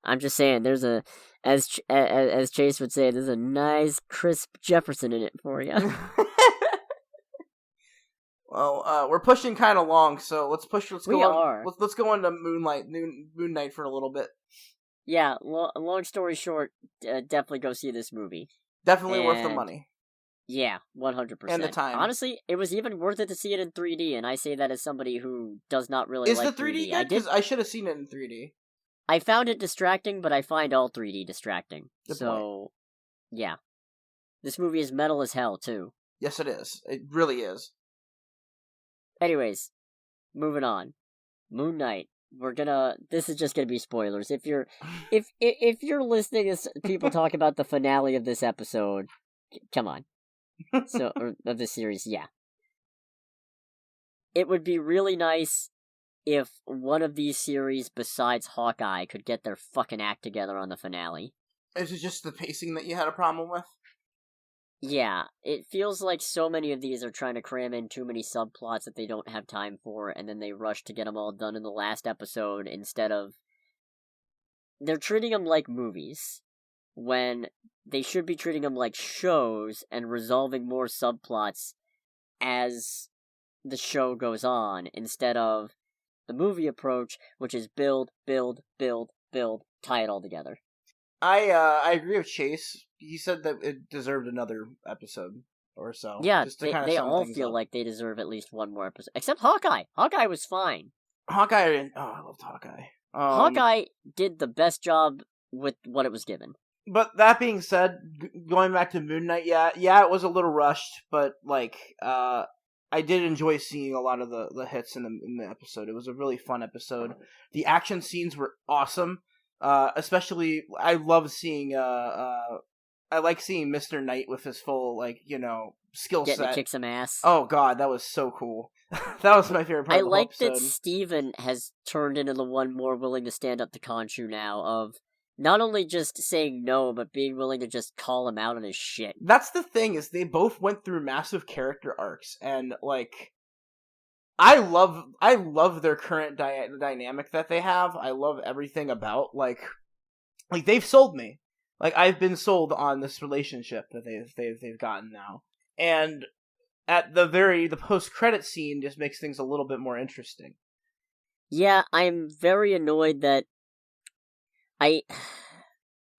I'm just saying, there's a, as Chase would say, there's a nice crisp Jefferson in it for you. Well, we're pushing kind of long, so let's go into Moon Knight for a little bit. Yeah, long story short, definitely go see this movie. Definitely worth the money. Yeah, 100%. And the time. Honestly, it was even worth it to see it in 3D, and I say that as somebody who does not really like 3D. Is the 3D good? Because I should have seen it in 3D. I found it distracting, but I find all 3D distracting. Good point. Yeah. This movie is metal as hell, too. Yes, it is. It really is. Anyways, moving on. Moon Knight. This is just gonna be spoilers. If you're listening as people talk about the finale of this episode, come on. Or of this series, yeah. It would be really nice if one of these series besides Hawkeye could get their fucking act together on the finale. Is it just the pacing that you had a problem with? Yeah, it feels like so many of these are trying to cram in too many subplots that they don't have time for, and then they rush to get them all done in the last episode instead of... They're treating them like movies, when they should be treating them like shows and resolving more subplots as the show goes on, instead of the movie approach, which is build, build, build, build, tie it all together. I agree with Chase. He said that it deserved another episode or so. Yeah, just to kind of they sum all things feel up. like they deserve at least one more episode. Except Hawkeye! Hawkeye was fine. Hawkeye, I loved Hawkeye. Hawkeye did the best job with what it was given. But that being said, going back to Moon Knight, yeah, it was a little rushed, but like, I did enjoy seeing a lot of the hits in the episode. It was a really fun episode. The action scenes were awesome. Especially, I love seeing I like seeing Mr. Knight with his full, like, skill set. Getting to kick some ass. Oh god, that was so cool. That was my favorite part of the whole episode. I like that Steven has turned into the one more willing to stand up to Khonshu now, of not only just saying no, but being willing to just call him out on his shit. That's the thing, is they both went through massive character arcs, and, like, I love their current dynamic that they have. I love everything about, like they've sold me. Like, I've been sold on this relationship that they've gotten now. And at the post-credit scene just makes things a little bit more interesting. Yeah, I'm very annoyed that I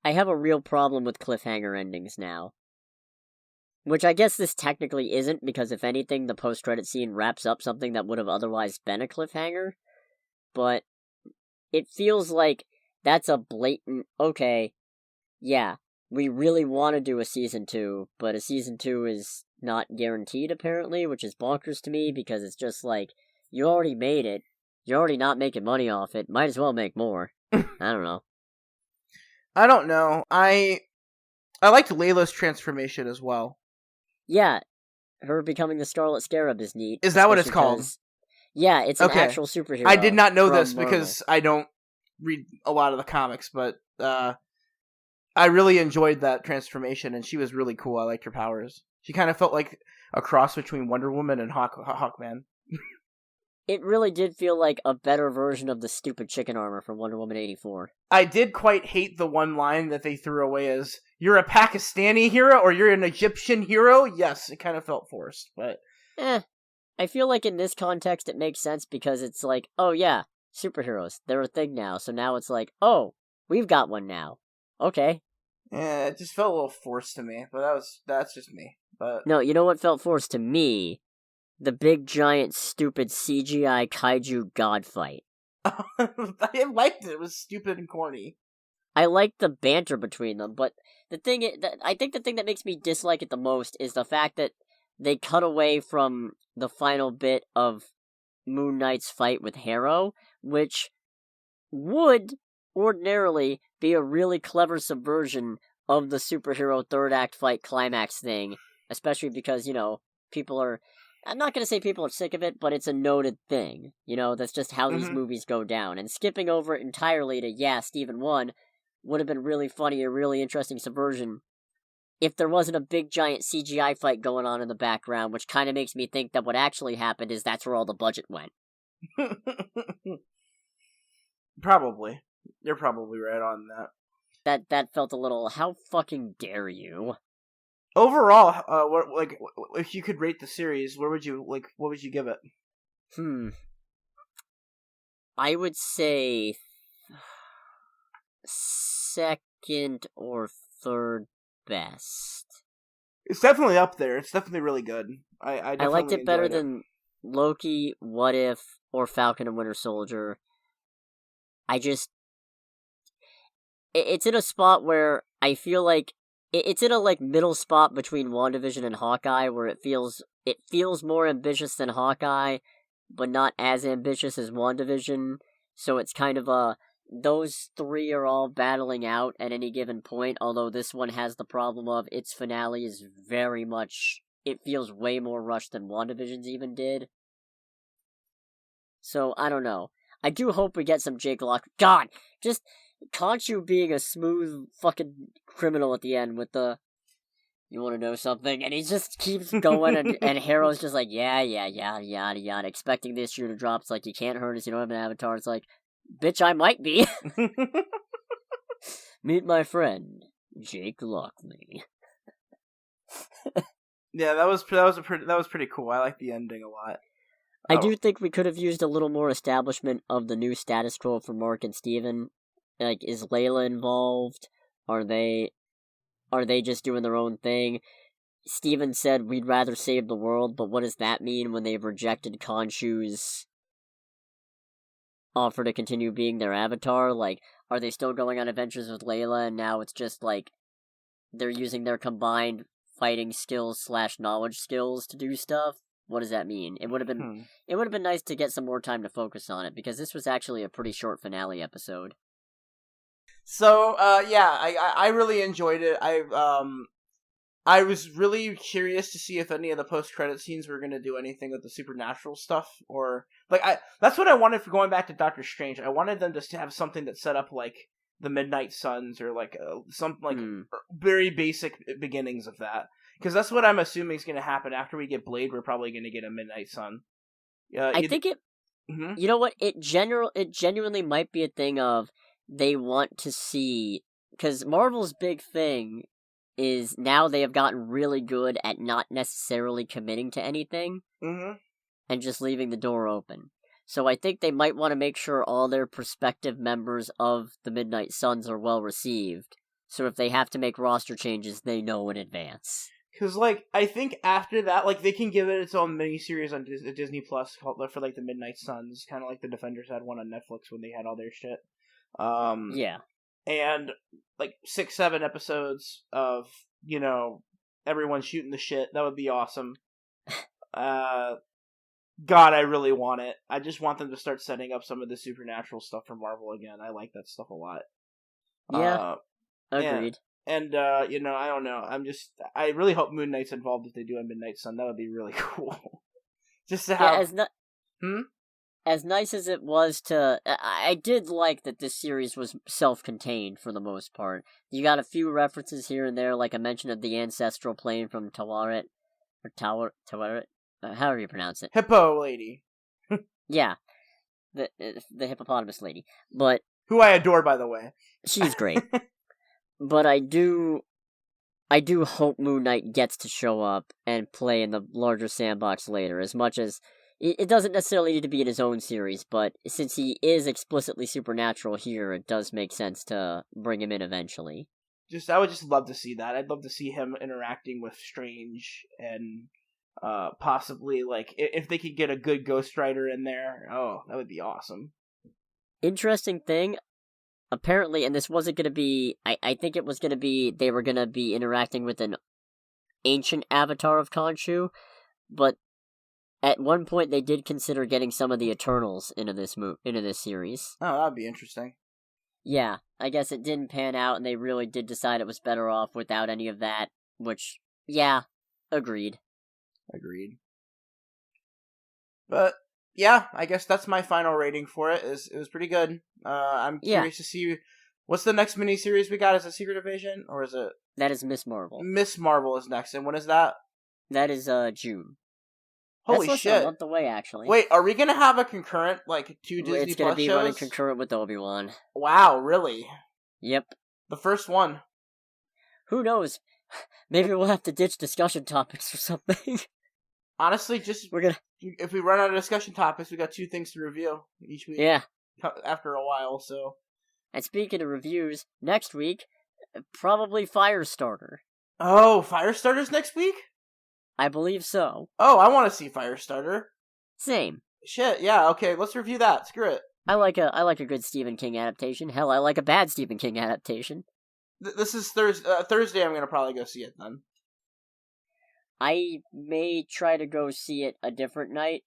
have a real problem with cliffhanger endings now. Which I guess this technically isn't, because if anything, the post-credit scene wraps up something that would have otherwise been a cliffhanger. But it feels like that's a blatant, okay, yeah, we really want to do a Season 2, but a Season 2 is not guaranteed, apparently, which is bonkers to me, because it's just like, you already made it, you're already not making money off it, might as well make more. I don't know. I don't know. I liked Layla's transformation as well. Yeah, her becoming the Scarlet Scarab is neat. Is that what it's called? Yeah, it's an actual superhero. I did not know this Marvel. because I don't read a lot of the comics, but I really enjoyed that transformation, and she was really cool. I liked her powers. She kind of felt like a cross between Wonder Woman and Hawkman. It really did feel like a better version of the stupid chicken armor from Wonder Woman 84. I did quite hate the one line that they threw away as, "You're a Pakistani hero or you're an Egyptian hero?" Yes, it kind of felt forced, but... I feel like in this context it makes sense, because it's like, oh yeah, superheroes, they're a thing now, so now it's like, oh, we've got one now. Okay. Yeah, it just felt a little forced to me, but that's just me. But no, you know what felt forced to me? The big, giant, stupid CGI kaiju god fight. I liked it. It was stupid and corny. I liked the banter between them, but the thing is, I think the thing that makes me dislike it the most is the fact that they cut away from the final bit of Moon Knight's fight with Harrow, which would ordinarily be a really clever subversion of the superhero third act fight climax thing, especially because, people are... I'm not going to say people are sick of it, but it's a noted thing. That's just how these movies go down. And skipping over it entirely to, Steven won, would have been really funny, a really interesting subversion, if there wasn't a big giant CGI fight going on in the background, which kind of makes me think that what actually happened is that's where all the budget went. Probably. You're probably right on that. That felt a little, how fucking dare you? Overall, if you could rate the series, what would you give it? I would say second or third best. It's definitely up there. It's definitely really good. I liked it better than Loki, What If, or Falcon and Winter Soldier. It's in a spot where I feel like it's in a middle spot between WandaVision and Hawkeye, where it feels more ambitious than Hawkeye, but not as ambitious as WandaVision. So it's kind of those three are all battling out at any given point, although this one has the problem of its finale is very much... It feels way more rushed than WandaVision's even did. So, I don't know. I do hope we get some Jake Lock... God! Just... Khonshu being a smooth fucking criminal at the end with the, you want to know something? And he just keeps going, and Harrow's just like, yeah, yada, yada, expecting the issue to drop. It's like, you can't hurt us, you don't have an avatar. It's like, bitch, I might be. Meet my friend, Jake Lockley. Yeah, that was pretty cool. I like the ending a lot. I do think we could have used a little more establishment of the new status quo for Mark and Steven. Like, is Layla involved? Are they just doing their own thing? Steven said we'd rather save the world, but what does that mean when they've rejected Khonshu's offer to continue being their avatar? Like, are they still going on adventures with Layla, and now it's just like they're using their combined fighting skills / knowledge skills to do stuff? What does that mean? It would have been nice to get some more time to focus on it, because this was actually a pretty short finale episode. So, I really enjoyed it. I was really curious to see if any of the post-credit scenes were going to do anything with the supernatural stuff, or that's what I wanted for going back to Doctor Strange. I wanted them to have something that set up like the Midnight Suns, or like some like very basic beginnings of that. Because that's what I'm assuming is going to happen after we get Blade. We're probably going to get a Midnight Sun. I think it. Mm-hmm. You know what? It genuinely might be a thing of they want to see, because Marvel's big thing is now they have gotten really good at not necessarily committing to anything, and just leaving the door open. So I think they might want to make sure all their prospective members of the Midnight Suns are well received. So if they have to make roster changes, they know in advance. Because, like, I think after that, like, they can give it its own miniseries on Disney Plus for, like, the Midnight Suns, kind of like the Defenders had one on Netflix when they had all their shit. Yeah. And, like, 6-7 episodes of, you know, everyone shooting the shit. That would be awesome. God, I really want it. I just want them to start setting up some of the supernatural stuff for Marvel again. I like that stuff a lot. Yeah. Agreed. And you know, I don't know. I really hope Moon Knight's involved if they do a Midnight Sun. That would be really cool. Just to have... As nice as it was to... I did like that this series was self-contained for the most part. You got a few references here and there, like a mention of the ancestral plane from Tawaret. Or Tawaret? However you pronounce it. Hippo lady. Yeah. The hippopotamus lady. But... Who I adore, by the way. She's great. But I do hope Moon Knight gets to show up and play in the larger sandbox later, as much as it doesn't necessarily need to be in his own series, but since he is explicitly supernatural here, it does make sense to bring him in eventually. I would just love to see that. I'd love to see him interacting with Strange, and possibly, like, if they could get a good Ghost Rider in there, that would be awesome. Interesting thing, apparently, and this wasn't going to be... I think it was going to be... They were going to be interacting with an ancient avatar of Khonshu, but at one point they did consider getting some of the Eternals into this series. Oh, that'd be interesting. Yeah, I guess it didn't pan out, and they really did decide it was better off without any of that, which, yeah, agreed. But... yeah, I guess that's my final rating for it. It was pretty good. I'm curious to see what's the next miniseries we got. Is it Secret Invasion, or is it? That is Miss Marvel. Miss Marvel is next, and when is that? That is June. Holy That's shit! A month away, actually. Wait, are we gonna have a concurrent, like, 2 Disney Plus shows? It's gonna be running concurrent with Obi-Wan. Wow, really? Yep. The first one. Who knows? Maybe we'll have to ditch discussion topics or something. Honestly, if we run out of discussion topics, we got 2 things to review each week. Yeah. After a while, so. And speaking of reviews, next week, probably Firestarter. Oh, Firestarter's next week? I believe so. Oh, I want to see Firestarter. Same. Shit, yeah, okay, let's review that. Screw it. I like a good Stephen King adaptation. Hell, I like a bad Stephen King adaptation. This is Thursday. I'm going to probably go see it then. I may try to go see it a different night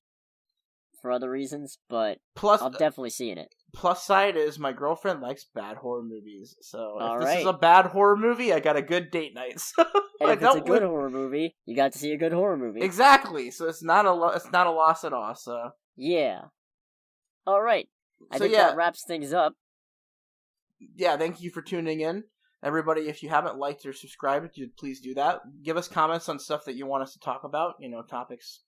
for other reasons, but I'll definitely see it. Plus side is my girlfriend likes bad horror movies, so if this right. is a bad horror movie, I got a good date night. So and if it's a good horror movie, you got to see a good horror movie. Exactly. So it's not a loss at all. So yeah. All right. I think that wraps things up. yeah, thank you for tuning in. Everybody, if you haven't liked or subscribed, please do that. Give us comments on stuff that you want us to talk about. Topics.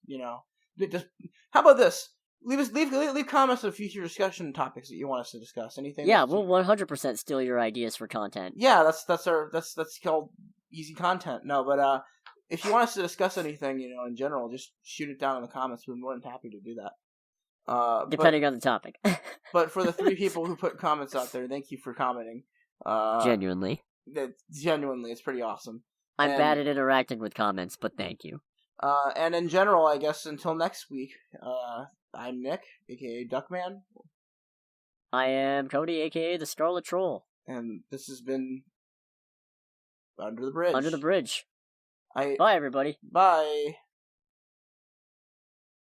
Just how about this? Leave comments on future discussion topics that you want us to discuss. Anything? Yeah, we'll 100% steal your ideas for content. Yeah, that's called easy content. No, but if you want us to discuss anything, in general, just shoot it down in the comments. We're more than happy to do that. Depending on the topic. But for the 3 people who put comments out there, thank you for commenting. Genuinely, it's pretty awesome. I'm bad at interacting with comments, but thank you. And in general, I guess until next week, I'm Nick, aka Duckman. I am Cody, aka the Scarlet Troll. And this has been Under the Bridge. Under the Bridge. Bye, everybody. Bye.